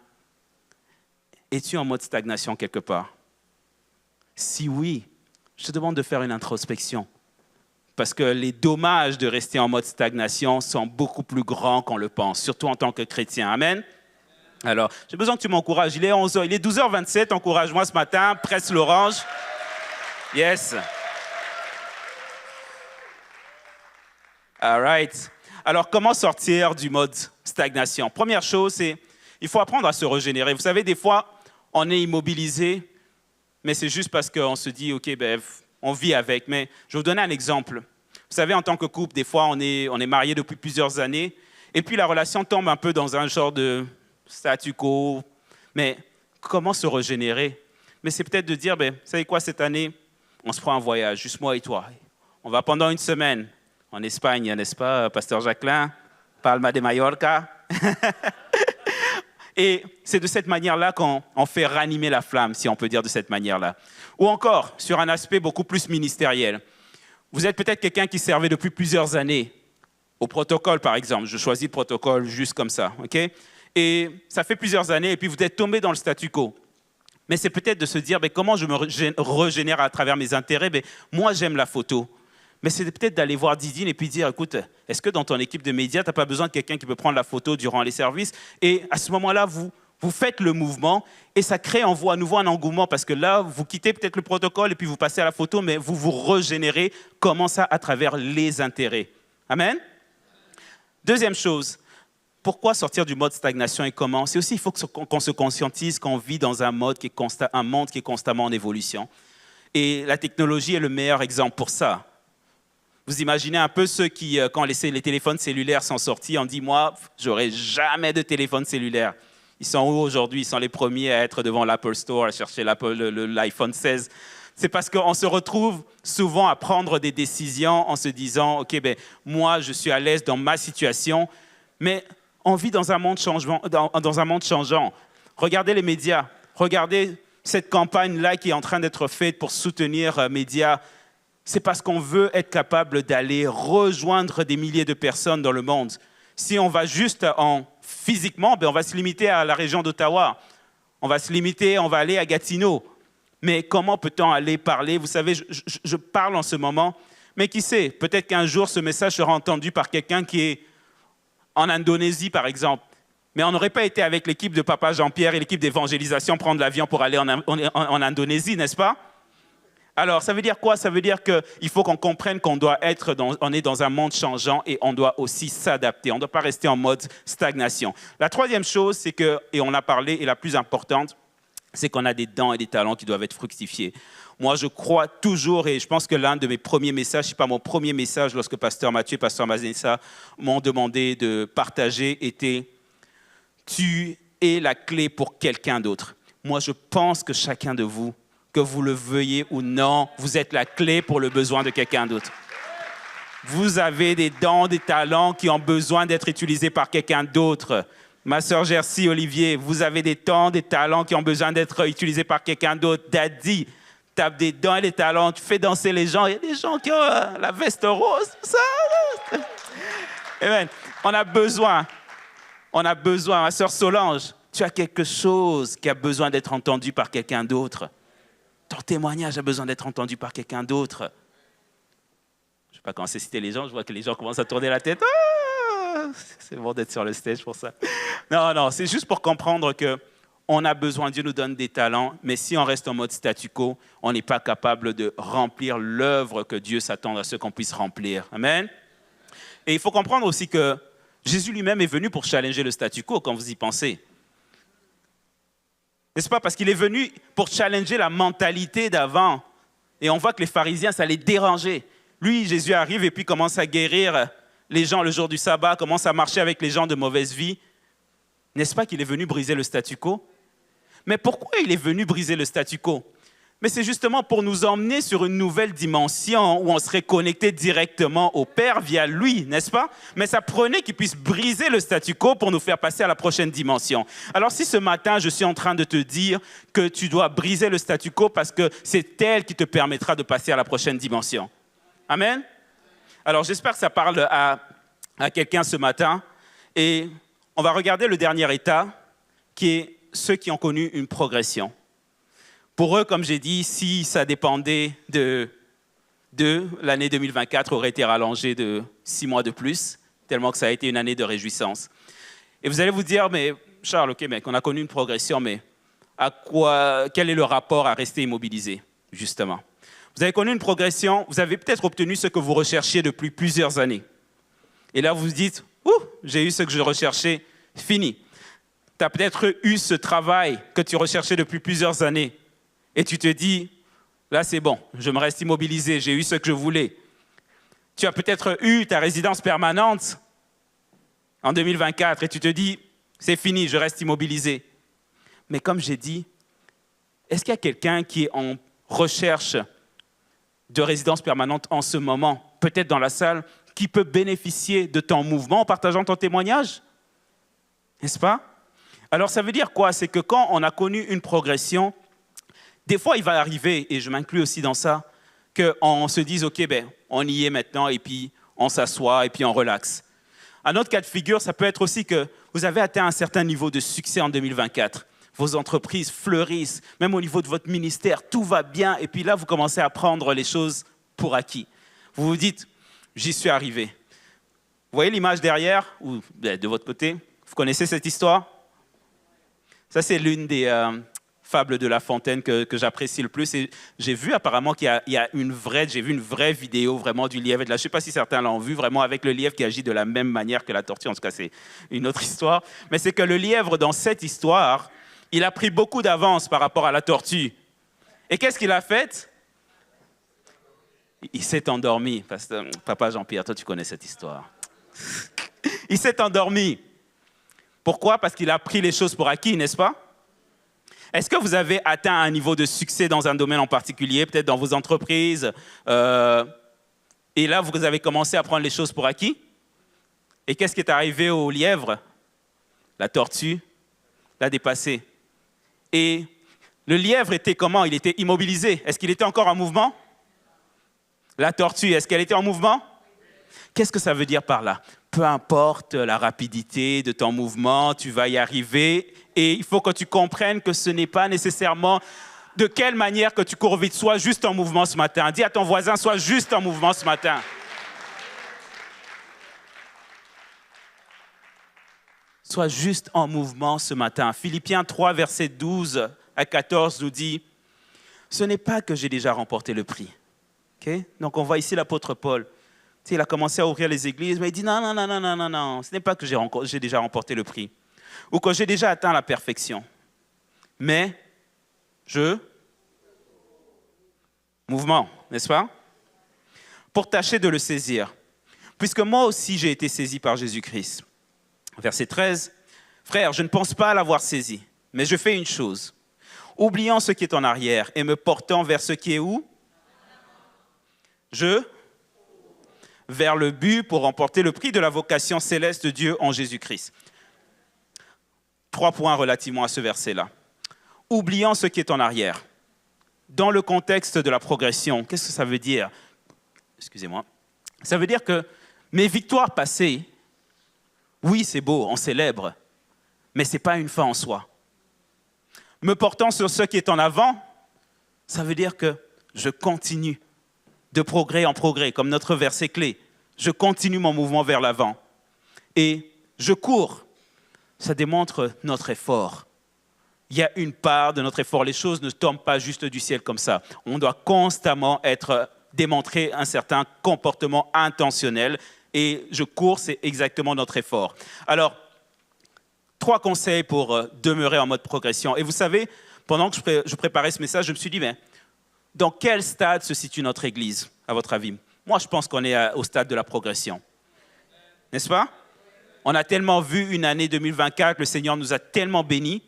es-tu en mode stagnation quelque part? Si oui, je te demande de faire une introspection. Parce que les dommages de rester en mode stagnation sont beaucoup plus grands qu'on le pense, surtout en tant que chrétien. Amen? Alors, j'ai besoin que tu m'encourages. Il est 12h27, encourage-moi ce matin, presse l'orange. Yes. All right. Alors, comment sortir du mode stagnation? Première chose, c'est il faut apprendre à se régénérer. Vous savez, des fois, on est immobilisé, mais c'est juste parce qu'on se dit, OK, ben, on vit avec. Mais je vais vous donner un exemple. Vous savez, en tant que couple, des fois, on est mariés depuis plusieurs années, et puis la relation tombe un peu dans un genre de statu quo. Mais comment se régénérer? Mais c'est peut-être de dire, ben, vous savez quoi, cette année, on se prend un voyage, juste moi et toi. On va pendant une semaine en Espagne, n'est-ce pas, Pasteur Jacqueline? Palma de Mallorca. Et c'est de cette manière-là qu'on fait ranimer la flamme, si on peut dire de cette manière-là. Ou encore, sur un aspect beaucoup plus ministériel. Vous êtes peut-être quelqu'un qui servait depuis plusieurs années au protocole, par exemple. Je choisis le protocole juste comme ça, OK? Et ça fait plusieurs années, et puis vous êtes tombé dans le statu quo. Mais c'est peut-être de se dire, mais comment je me régénère à travers mes intérêts? Mais moi, j'aime la photo. Mais c'est peut-être d'aller voir Didine et puis dire, écoute, est-ce que dans ton équipe de médias, tu n'as pas besoin de quelqu'un qui peut prendre la photo durant les services? Et à ce moment-là, vous faites le mouvement et ça crée en vous à nouveau un engouement parce que là, vous quittez peut-être le protocole et puis vous passez à la photo, mais vous vous régénérez. Comment ça? À travers les intérêts. Amen? Deuxième chose, pourquoi sortir du mode stagnation et comment? C'est aussi, il faut qu'on se conscientise qu'on vit dans un monde qui est constamment en évolution. Et la technologie est le meilleur exemple pour ça. Vous imaginez un peu ceux qui, quand les téléphones cellulaires sont sortis, ont dit, moi, j'aurai jamais de téléphone cellulaire. Ils sont où aujourd'hui? Ils sont les premiers à être devant l'Apple Store, à chercher l'iPhone 16. C'est parce qu'on se retrouve souvent à prendre des décisions en se disant, OK, ben, moi, je suis à l'aise dans ma situation, mais on vit dans un monde changeant. Regardez les médias. Regardez cette campagne-là qui est en train d'être faite pour soutenir médias. C'est parce qu'on veut être capable d'aller rejoindre des milliers de personnes dans le monde. Si on va juste physiquement, ben on va se limiter à la région d'Ottawa. On va aller à Gatineau. Mais comment peut-on aller parler? Vous savez, je parle en ce moment, mais qui sait, peut-être qu'un jour, ce message sera entendu par quelqu'un qui est en Indonésie, par exemple. Mais on n'aurait pas été avec l'équipe de Papa Jean-Pierre et l'équipe d'évangélisation prendre l'avion pour aller en Indonésie, n'est-ce pas? Alors, ça veut dire quoi? Ça veut dire qu'il faut qu'on comprenne qu'on est dans un monde changeant et on doit aussi s'adapter. On ne doit pas rester en mode stagnation. La troisième chose, c'est que, et on a parlé, et la plus importante, c'est qu'on a des dons et des talents qui doivent être fructifiés. Moi, je crois toujours, et je pense que l'un de mes premiers messages, c'est pas mon premier message lorsque Pasteur Mathieu et Pasteur Mazenissa m'ont demandé de partager, était « Tu es la clé pour quelqu'un d'autre ». Moi, je pense que chacun de vous, que vous le veuillez ou non, vous êtes la clé pour le besoin de quelqu'un d'autre. Vous avez des dons, des talents qui ont besoin d'être utilisés par quelqu'un d'autre. Ma sœur Gercy Olivier, vous avez des dons, des talents qui ont besoin d'être utilisés par quelqu'un d'autre. Daddy, tu as des dons et des talents, tu fais danser les gens. Il y a des gens qui ont la veste rose, ça. Amen. On a besoin. Ma sœur Solange, tu as quelque chose qui a besoin d'être entendu par quelqu'un d'autre. Ton témoignage a besoin d'être entendu par quelqu'un d'autre. Je ne sais pas quand c'est citer les gens, je vois que les gens commencent à tourner la tête. Ah, c'est bon d'être sur le stage pour ça. Non, c'est juste pour comprendre qu'on a besoin, Dieu nous donne des talents, mais si on reste en mode statu quo, on n'est pas capable de remplir l'œuvre que Dieu s'attend à ce qu'on puisse remplir. Amen. Et il faut comprendre aussi que Jésus lui-même est venu pour challenger le statu quo quand vous y pensez. N'est-ce pas? Parce qu'il est venu pour challenger la mentalité d'avant. Et on voit que les pharisiens, ça les dérangeait. Lui, Jésus arrive et puis commence à guérir les gens le jour du sabbat, commence à marcher avec les gens de mauvaise vie. N'est-ce pas qu'il est venu briser le statu quo? Mais pourquoi il est venu briser le statu quo? Mais c'est justement pour nous emmener sur une nouvelle dimension où on serait connecté directement au Père via lui, n'est-ce pas? Mais ça prenait qu'il puisse briser le statu quo pour nous faire passer à la prochaine dimension. Alors si ce matin, je suis en train de te dire que tu dois briser le statu quo parce que c'est elle qui te permettra de passer à la prochaine dimension. Amen? Alors j'espère que ça parle à quelqu'un ce matin. Et on va regarder le dernier état, qui est ceux qui ont connu une progression. Pour eux, comme j'ai dit, si ça dépendait d'eux, l'année 2024 aurait été rallongée de 6 mois de plus, tellement que ça a été une année de réjouissance. Et vous allez vous dire, mais Charles, ok, mec, on a connu une progression, mais quel est le rapport à rester immobilisé, justement? Vous avez connu une progression, vous avez peut-être obtenu ce que vous recherchiez depuis plusieurs années. Et là, vous vous dites, j'ai eu ce que je recherchais, fini. Tu as peut-être eu ce travail que tu recherchais depuis plusieurs années. Et tu te dis, là c'est bon, je me reste immobilisé, j'ai eu ce que je voulais. Tu as peut-être eu ta résidence permanente en 2024 et tu te dis, c'est fini, je reste immobilisé. Mais comme j'ai dit, est-ce qu'il y a quelqu'un qui est en recherche de résidence permanente en ce moment, peut-être dans la salle, qui peut bénéficier de ton mouvement en partageant ton témoignage? N'est-ce pas? Alors ça veut dire quoi? C'est que quand on a connu une progression, des fois, il va arriver, et je m'inclus aussi dans ça, qu'on se dise, OK, on y est maintenant, et puis on s'assoit, et puis on relaxe. Un autre cas de figure, ça peut être aussi que vous avez atteint un certain niveau de succès en 2024. Vos entreprises fleurissent, même au niveau de votre ministère, tout va bien, et puis là, vous commencez à prendre les choses pour acquis. Vous vous dites, j'y suis arrivé. Vous voyez l'image derrière, ou de votre côté? Vous connaissez cette histoire? Ça, c'est l'une des fable de La Fontaine que j'apprécie le plus. Et j'ai vu apparemment qu'il y a une vraie vidéo vraiment du lièvre. Je ne sais pas si certains l'ont vu, vraiment avec le lièvre qui agit de la même manière que la tortue. En tout cas, c'est une autre histoire. Mais c'est que le lièvre, dans cette histoire, il a pris beaucoup d'avance par rapport à la tortue. Et qu'est-ce qu'il a fait? Il s'est endormi. Papa Jean-Pierre, toi, tu connais cette histoire. Il s'est endormi. Pourquoi? Parce qu'il a pris les choses pour acquis, n'est-ce pas? Est-ce que vous avez atteint un niveau de succès dans un domaine en particulier, peut-être dans vos entreprises, et là, vous avez commencé à prendre les choses pour acquis? Et qu'est-ce qui est arrivé au lièvre? La tortue l'a dépassé. Et le lièvre était comment? Il était immobilisé. Est-ce qu'il était encore en mouvement? La tortue, est-ce qu'elle était en mouvement? Qu'est-ce que ça veut dire par là? Peu importe la rapidité de ton mouvement, tu vas y arriver. Et il faut que tu comprennes que ce n'est pas nécessairement de quelle manière que tu cours vite. Sois juste en mouvement ce matin. Dis à ton voisin, sois juste en mouvement ce matin. Sois juste en mouvement ce matin. Philippiens 3, versets 12 à 14 nous dit, « Ce n'est pas que j'ai déjà remporté le prix. » Okay? Donc on voit ici l'apôtre Paul. Il a commencé à ouvrir les églises, mais il dit non, ce n'est pas que j'ai déjà remporté le prix ou que j'ai déjà atteint la perfection. Mais mouvement, n'est-ce pas? Pour tâcher de le saisir. Puisque moi aussi j'ai été saisi par Jésus-Christ. Verset 13, frère, je ne pense pas l'avoir saisi, mais je fais une chose. Oubliant ce qui est en arrière et me portant vers ce qui est où? Vers le but pour remporter le prix de la vocation céleste de Dieu en Jésus-Christ. 3 points relativement à ce verset-là. Oubliant ce qui est en arrière. Dans le contexte de la progression, qu'est-ce que ça veut dire? Excusez-moi. Ça veut dire que mes victoires passées, oui, c'est beau, on célèbre, mais ce n'est pas une fin en soi. Me portant sur ce qui est en avant, ça veut dire que je continue de progrès en progrès, comme notre verset clé. Je continue mon mouvement vers l'avant. Et je cours. Ça démontre notre effort. Il y a une part de notre effort. Les choses ne tombent pas juste du ciel comme ça. On doit constamment démontrer un certain comportement intentionnel. Et je cours, c'est exactement notre effort. Alors, 3 conseils pour demeurer en mode progression. Et vous savez, pendant que je préparais ce message, je me suis dit, mais dans quel stade se situe notre Église, à votre avis? Moi, je pense qu'on est au stade de la progression. N'est-ce pas? On a tellement vu une année 2024, le Seigneur nous a tellement bénis,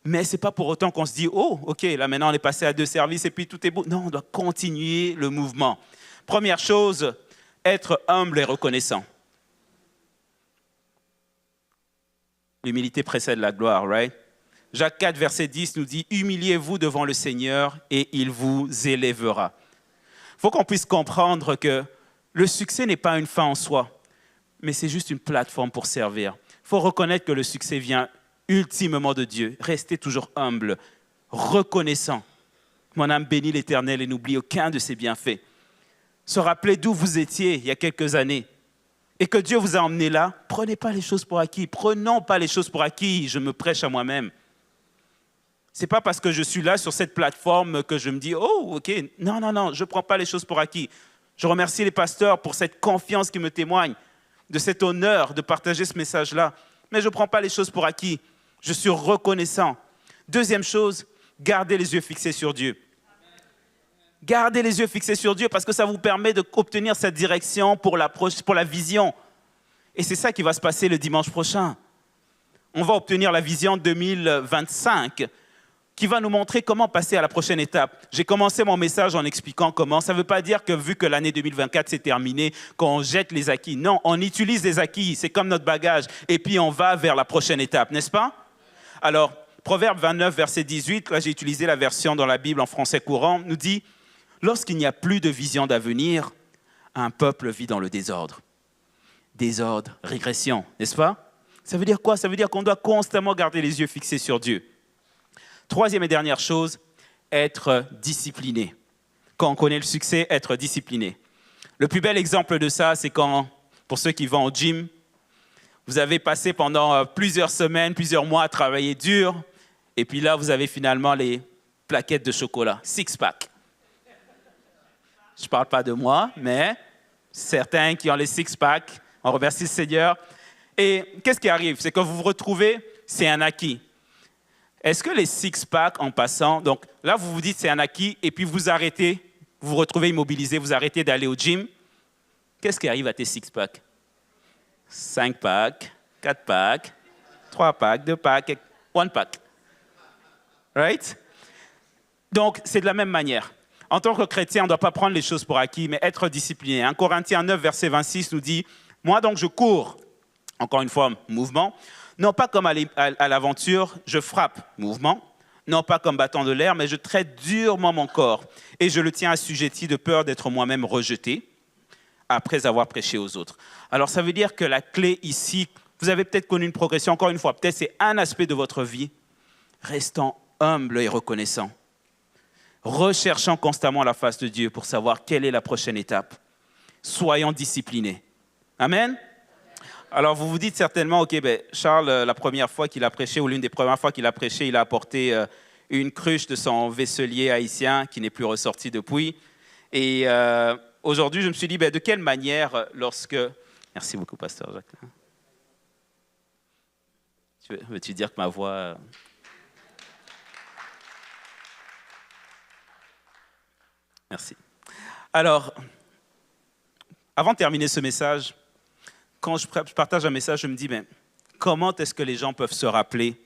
mais ce n'est pas pour autant qu'on se dit, oh, ok, là maintenant on est passé à 2 services et puis tout est beau. Non, on doit continuer le mouvement. Première chose, être humble et reconnaissant. L'humilité précède la gloire, right? Jacques 4, verset 10 nous dit « Humiliez-vous devant le Seigneur et il vous élèvera ». Il faut qu'on puisse comprendre que le succès n'est pas une fin en soi, mais c'est juste une plateforme pour servir. Il faut reconnaître que le succès vient ultimement de Dieu. Restez toujours humble, reconnaissant. Mon âme bénit l'Éternel et n'oublie aucun de ses bienfaits. Se rappeler d'où vous étiez il y a quelques années et que Dieu vous a emmené là, prenez pas les choses pour acquis. Prenons pas les choses pour acquis, je me prêche à moi-même. Ce n'est pas parce que je suis là sur cette plateforme que je me dis « Oh, ok, non, je ne prends pas les choses pour acquis. » Je remercie les pasteurs pour cette confiance qu'ils me témoignent, de cet honneur de partager ce message-là. Mais je ne prends pas les choses pour acquis. Je suis reconnaissant. Deuxième chose, gardez les yeux fixés sur Dieu. Gardez les yeux fixés sur Dieu parce que ça vous permet d'obtenir cette direction pour la vision. Et c'est ça qui va se passer le dimanche prochain. On va obtenir la vision 2025 qui va nous montrer comment passer à la prochaine étape. J'ai commencé mon message en expliquant comment. Ça ne veut pas dire que vu que l'année 2024 s'est terminée, qu'on jette les acquis. Non, on utilise les acquis, c'est comme notre bagage. Et puis on va vers la prochaine étape, n'est-ce pas? Alors, Proverbe 29, verset 18, là j'ai utilisé la version dans la Bible en français courant, nous dit « Lorsqu'il n'y a plus de vision d'avenir, un peuple vit dans le désordre. » Désordre, régression, n'est-ce pas? Ça veut dire quoi? Ça veut dire qu'on doit constamment garder les yeux fixés sur Dieu. Troisième et dernière chose, être discipliné. Quand on connaît le succès, être discipliné. Le plus bel exemple de ça, c'est quand, pour ceux qui vont au gym, vous avez passé pendant plusieurs semaines, plusieurs mois à travailler dur, et puis là, vous avez finalement les plaquettes de chocolat, six-pack. Je ne parle pas de moi, mais certains qui ont les six-pack, on remercie le Seigneur. Et qu'est-ce qui arrive? C'est que vous vous retrouvez, c'est un acquis. Est-ce que les six-packs en passant, donc là vous vous dites c'est un acquis et puis vous arrêtez, vous vous retrouvez immobilisé, vous arrêtez d'aller au gym, qu'est-ce qui arrive à tes six-packs? 5-packs, 4-packs, 3-packs, 2-packs, 1-pack. Right? Donc c'est de la même manière. En tant que chrétien, on ne doit pas prendre les choses pour acquis, mais être discipliné. 1 Corinthiens 9, verset 26 nous dit « Moi donc je cours », encore une fois, mouvement, non pas comme à l'aventure, je frappe, mouvement, non pas comme battant de l'air, mais je traite durement mon corps et je le tiens assujetti de peur d'être moi-même rejeté après avoir prêché aux autres. Alors ça veut dire que la clé ici, vous avez peut-être connu une progression, encore une fois, peut-être c'est un aspect de votre vie, restant humble et reconnaissant, recherchant constamment la face de Dieu pour savoir quelle est la prochaine étape, soyons disciplinés. Amen. Alors, vous vous dites certainement, OK, ben, Charles, la première fois qu'il a prêché, ou l'une des premières fois qu'il a prêché, il a apporté une cruche de son vaisselier haïtien qui n'est plus ressorti depuis. Et aujourd'hui, je me suis dit, ben, de quelle manière, lorsque... Merci beaucoup, pasteur Jacques. Veux-tu dire que ma voix... Merci. Alors, avant de terminer ce message... Quand je partage un message, je me dis, ben, comment est-ce que les gens peuvent se rappeler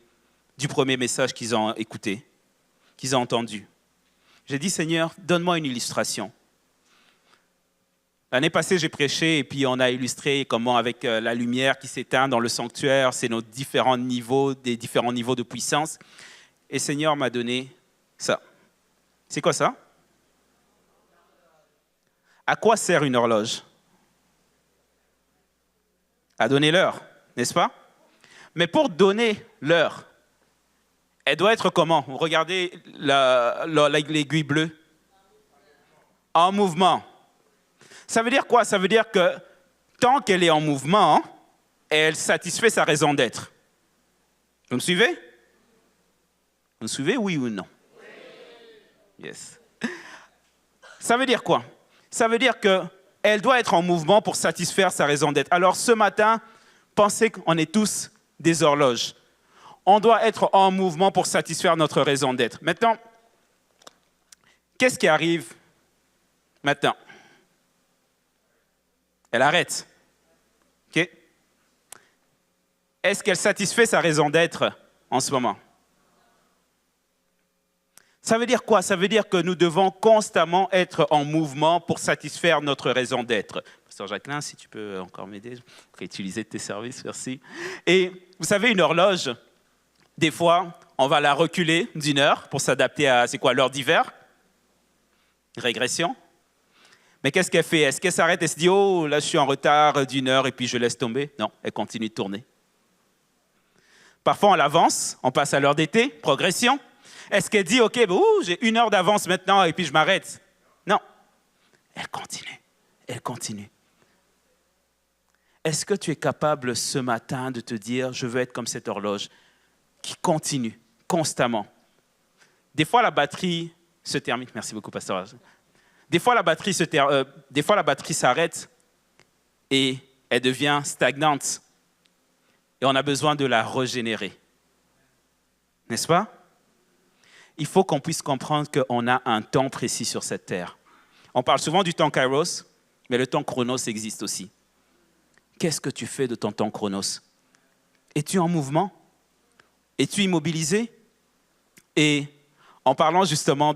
du premier message qu'ils ont écouté, qu'ils ont entendu? J'ai dit, Seigneur, donne-moi une illustration. L'année passée, j'ai prêché et puis on a illustré comment avec la lumière qui s'éteint dans le sanctuaire, c'est nos différents niveaux, des différents niveaux de puissance. Et Seigneur m'a donné ça. C'est quoi ça? À quoi sert une horloge? À donner l'heure, n'est-ce pas? Mais pour donner l'heure, elle doit être comment? Regardez l'aiguille bleue. En mouvement. Ça veut dire quoi? Ça veut dire que tant qu'elle est en mouvement, elle satisfait sa raison d'être. Vous me suivez? Vous me suivez, oui ou non? Oui. Yes. Ça veut dire quoi? Ça veut dire que elle doit être en mouvement pour satisfaire sa raison d'être. Alors ce matin, pensez qu'on est tous des horloges. On doit être en mouvement pour satisfaire notre raison d'être. Maintenant, qu'est-ce qui arrive maintenant? Elle arrête. OK? Est-ce qu'elle satisfait sa raison d'être en ce moment? Ça veut dire quoi? Ça veut dire que nous devons constamment être en mouvement pour satisfaire notre raison d'être. Pasteur Jacqueline, si tu peux encore m'aider, je pourrais utiliser tes services, merci. Et vous savez, une horloge, des fois, on va la reculer d'une heure pour s'adapter à, c'est quoi, l'heure d'hiver? Régression. Mais qu'est-ce qu'elle fait? Est-ce qu'elle s'arrête et se dit, oh, là, je suis en retard d'une heure et puis je laisse tomber? Non, elle continue de tourner. Parfois, on l'avance, on passe à l'heure d'été, progression. Est-ce qu'elle dit, OK, j'ai 1 heure d'avance maintenant et puis je m'arrête? Non, elle continue, elle continue. Est-ce que tu es capable ce matin de te dire, je veux être comme cette horloge qui continue constamment? Des fois, la batterie se termine. Merci beaucoup, pasteur. Des fois, la batterie s'arrête et elle devient stagnante. Et on a besoin de la régénérer. N'est-ce pas? Il faut qu'on puisse comprendre qu'on a un temps précis sur cette terre. On parle souvent du temps Kairos, mais le temps Chronos existe aussi. Qu'est-ce que tu fais de ton temps Chronos? Es-tu en mouvement? Es-tu immobilisé? Et en parlant justement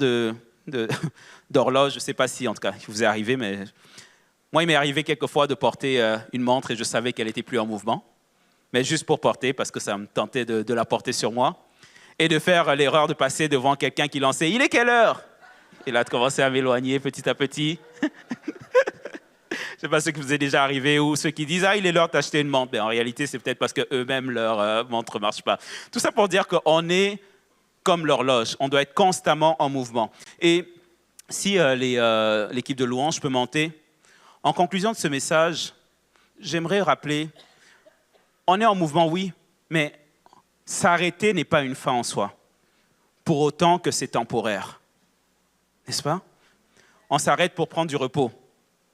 d'horloge, je ne sais pas si, en tout cas, il vous est arrivé, mais moi, il m'est arrivé quelquefois de porter une montre et je savais qu'elle n'était plus en mouvement, mais juste pour porter, parce que ça me tentait de la porter sur moi, et de faire l'erreur de passer devant quelqu'un qui lançait « Il est quelle heure ?» Et là, de commencer à m'éloigner petit à petit. Je ne sais pas ce qui vous est déjà arrivé ou ceux qui disent « Ah, il est l'heure d'acheter une montre. » Mais en réalité, c'est peut-être parce qu'eux-mêmes, leur montre ne marche pas. Tout ça pour dire qu'on est comme l'horloge. On doit être constamment en mouvement. Et si l'équipe de louange peut monter, en conclusion de ce message, j'aimerais rappeler, on est en mouvement, oui, mais s'arrêter n'est pas une fin en soi, pour autant que c'est temporaire. N'est-ce pas? On s'arrête pour prendre du repos.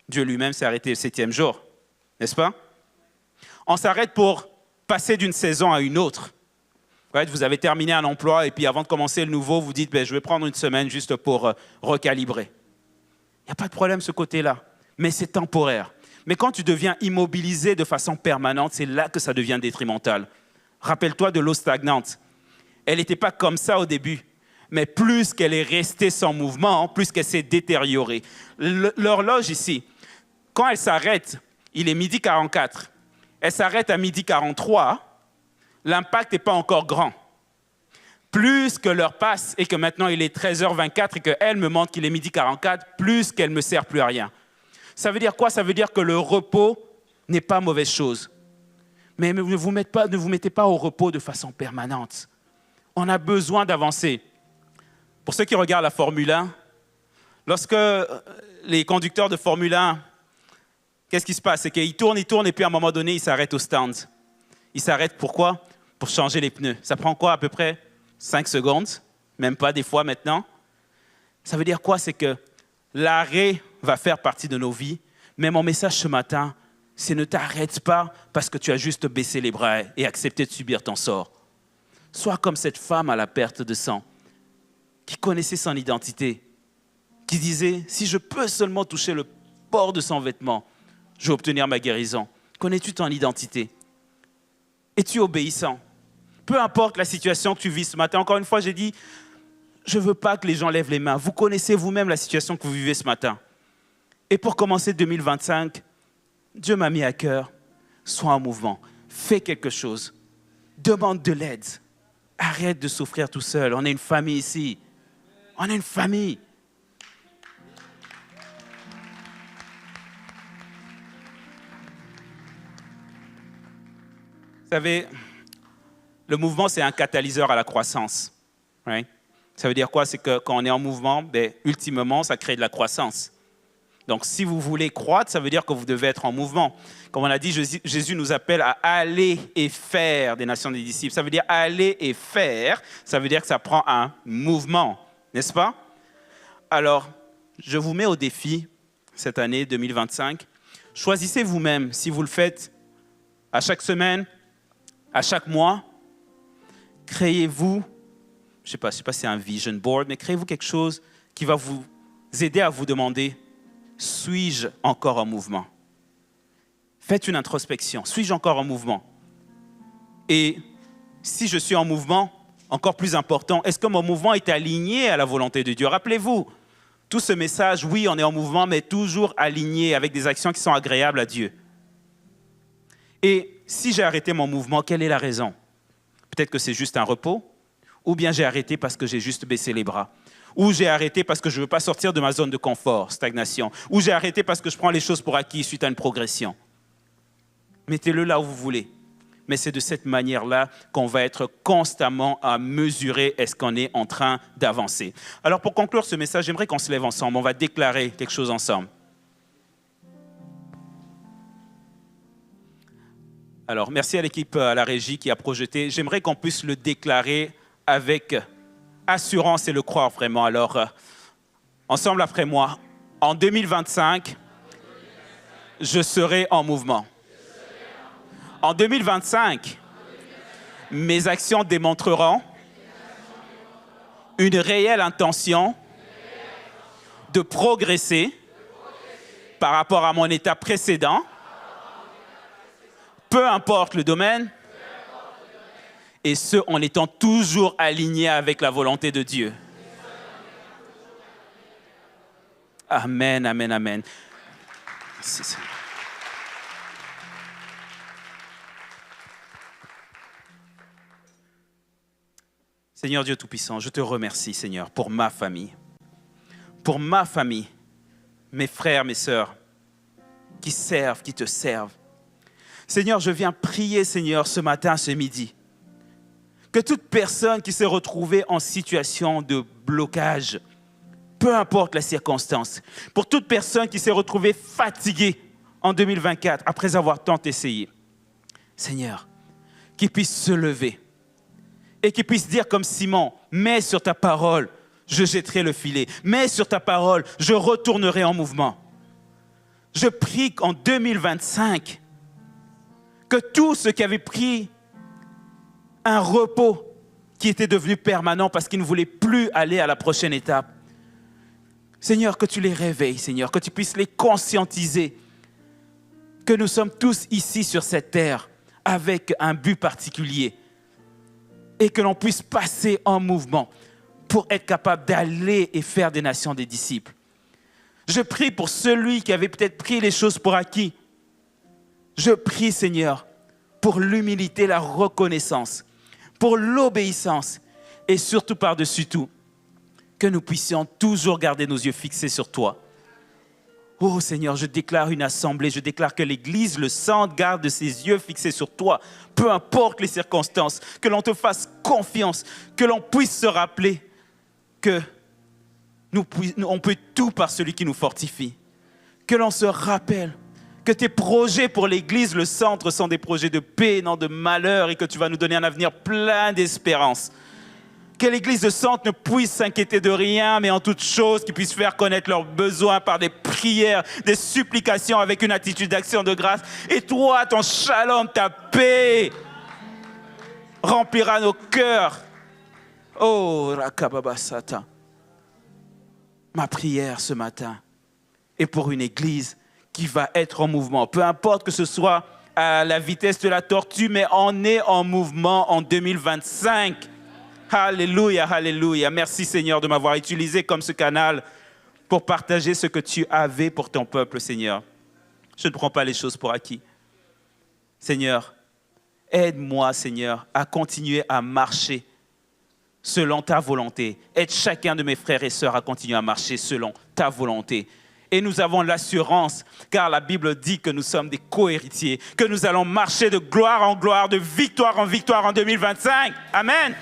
Dieu lui-même s'est arrêté le 7e jour, n'est-ce pas? On s'arrête pour passer d'une saison à une autre. Vous avez terminé un emploi et puis avant de commencer le nouveau, vous dites je vais prendre une semaine juste pour recalibrer. Il n'y a pas de problème ce côté-là, mais c'est temporaire. Mais quand tu deviens immobilisé de façon permanente, c'est là que ça devient détrimental. Rappelle-toi de l'eau stagnante. Elle n'était pas comme ça au début. Mais plus qu'elle est restée sans mouvement, plus qu'elle s'est détériorée. L'horloge ici, quand elle s'arrête, il est 12h44. Elle s'arrête à 12h43, l'impact n'est pas encore grand. Plus que l'heure passe et que maintenant il est 13h24 et qu'elle me montre qu'il est 12h44, plus qu'elle ne me sert plus à rien. Ça veut dire quoi? Ça veut dire que le repos n'est pas mauvaise chose. Mais ne vous mettez pas au repos de façon permanente. On a besoin d'avancer. Pour ceux qui regardent la Formule 1, lorsque les conducteurs de Formule 1, qu'est-ce qui se passe? C'est qu'ils tournent et puis à un moment donné, ils s'arrêtent au stand. Ils s'arrêtent pourquoi? Pour changer les pneus. Ça prend quoi à peu près? 5 secondes, même pas des fois maintenant. Ça veut dire quoi? C'est que l'arrêt va faire partie de nos vies. Mais mon message ce matin, c'est ne t'arrête pas parce que tu as juste baissé les bras et accepté de subir ton sort. Sois comme cette femme à la perte de sang, qui connaissait son identité, qui disait, si je peux seulement toucher le bord de son vêtement, je vais obtenir ma guérison. Connais-tu ton identité? Es-tu obéissant? Peu importe la situation que tu vis ce matin. Encore une fois, j'ai dit, je ne veux pas que les gens lèvent les mains. Vous connaissez vous-même la situation que vous vivez ce matin. Et pour commencer 2025, Dieu m'a mis à cœur, sois en mouvement, fais quelque chose, demande de l'aide. Arrête de souffrir tout seul. On est une famille ici. On est une famille. Vous savez, le mouvement, c'est un catalyseur à la croissance. Right? Ça veut dire quoi? C'est que quand on est en mouvement, ultimement, ça crée de la croissance. Donc, si vous voulez croître, ça veut dire que vous devez être en mouvement. Comme on a dit, Jésus nous appelle à aller et faire des nations des disciples. Ça veut dire aller et faire. Ça veut dire que ça prend un mouvement, n'est-ce pas? Alors, je vous mets au défi cette année 2025. Choisissez vous-même, si vous le faites à chaque semaine, À chaque mois, créez-vous, je ne sais pas si c'est un vision board, mais créez-vous quelque chose qui va vous aider à vous demander, suis-je encore en mouvement? Faites une introspection, suis-je encore en mouvement? Et si je suis en mouvement, encore plus important, est-ce que mon mouvement est aligné à la volonté de Dieu? Rappelez-vous, tout ce message, oui, on est en mouvement, mais toujours aligné avec des actions qui sont agréables à Dieu. Et si j'ai arrêté mon mouvement, quelle est la raison? Peut-être que c'est juste un repos, ou bien j'ai arrêté parce que j'ai juste baissé les bras, ou j'ai arrêté parce que je ne veux pas sortir de ma zone de confort, stagnation, ou j'ai arrêté parce que je prends les choses pour acquis suite à une progression. Mettez-le là où vous voulez. Mais c'est de cette manière-là qu'on va être constamment à mesurer est-ce qu'on est en train d'avancer. Alors pour conclure ce message, j'aimerais qu'on se lève ensemble. On va déclarer quelque chose ensemble. Alors merci à l'équipe, à la régie qui a projeté. J'aimerais qu'on puisse le déclarer avec assurance et le croire vraiment. Alors ensemble après moi, en 2025, je serai en mouvement. En 2025, mes actions démontreront une réelle intention de progresser par rapport à mon état précédent, peu importe le domaine, et ce, en étant toujours aligné avec la volonté de Dieu. Amen, amen, amen. Seigneur Dieu Tout-Puissant, je te remercie, Seigneur, pour ma famille, mes frères, mes sœurs, qui servent, qui te servent. Seigneur, je viens prier, Seigneur, ce matin, ce midi, que toute personne qui s'est retrouvée en situation de blocage, peu importe la circonstance, pour toute personne qui s'est retrouvée fatiguée en 2024, après avoir tant essayé, Seigneur, qu'il puisse se lever, et qu'il puisse dire comme Simon, mets sur ta parole, je jetterai le filet. Mets sur ta parole, je retournerai en mouvement. Je prie qu'en 2025, que tous ceux qui avaient pris un repos qui était devenu permanent parce qu'ils ne voulaient plus aller à la prochaine étape, Seigneur, que tu les réveilles, Seigneur, que tu puisses les conscientiser, que nous sommes tous ici sur cette terre avec un but particulier, et que l'on puisse passer en mouvement pour être capable d'aller et faire des nations des disciples. Je prie pour celui qui avait peut-être pris les choses pour acquis. Je prie, Seigneur, pour l'humilité, la reconnaissance, pour l'obéissance et surtout par-dessus tout, que nous puissions toujours garder nos yeux fixés sur toi. Oh Seigneur, je déclare une assemblée, je déclare que l'Église, le sang, garde ses yeux fixés sur toi, peu importe les circonstances, que l'on te fasse confiance, que l'on puisse se rappeler que on peut tout par celui qui nous fortifie, que l'on se rappelle que tes projets pour l'Église, le centre, sont des projets de paix, non de malheur, et que tu vas nous donner un avenir plein d'espérance. Que l'Église de Centre ne puisse s'inquiéter de rien, mais en toute chose, qu'ils puissent faire connaître leurs besoins par des prières, des supplications avec une attitude d'action de grâce. Et toi, ton shalom, ta paix, remplira nos cœurs. Oh, Rakababasata. Ma prière ce matin est pour une Église qui va être en mouvement. Peu importe que ce soit à la vitesse de la tortue, mais on est en mouvement en 2025. Alléluia, alléluia. Merci Seigneur de m'avoir utilisé comme ce canal pour partager ce que tu avais pour ton peuple, Seigneur. Je ne prends pas les choses pour acquis. Seigneur, aide-moi, Seigneur, à continuer à marcher selon ta volonté. Aide chacun de mes frères et sœurs à continuer à marcher selon ta volonté. Et nous avons l'assurance, car la Bible dit que nous sommes des co-héritiers, que nous allons marcher de gloire en gloire, de victoire en victoire en 2025. Amen.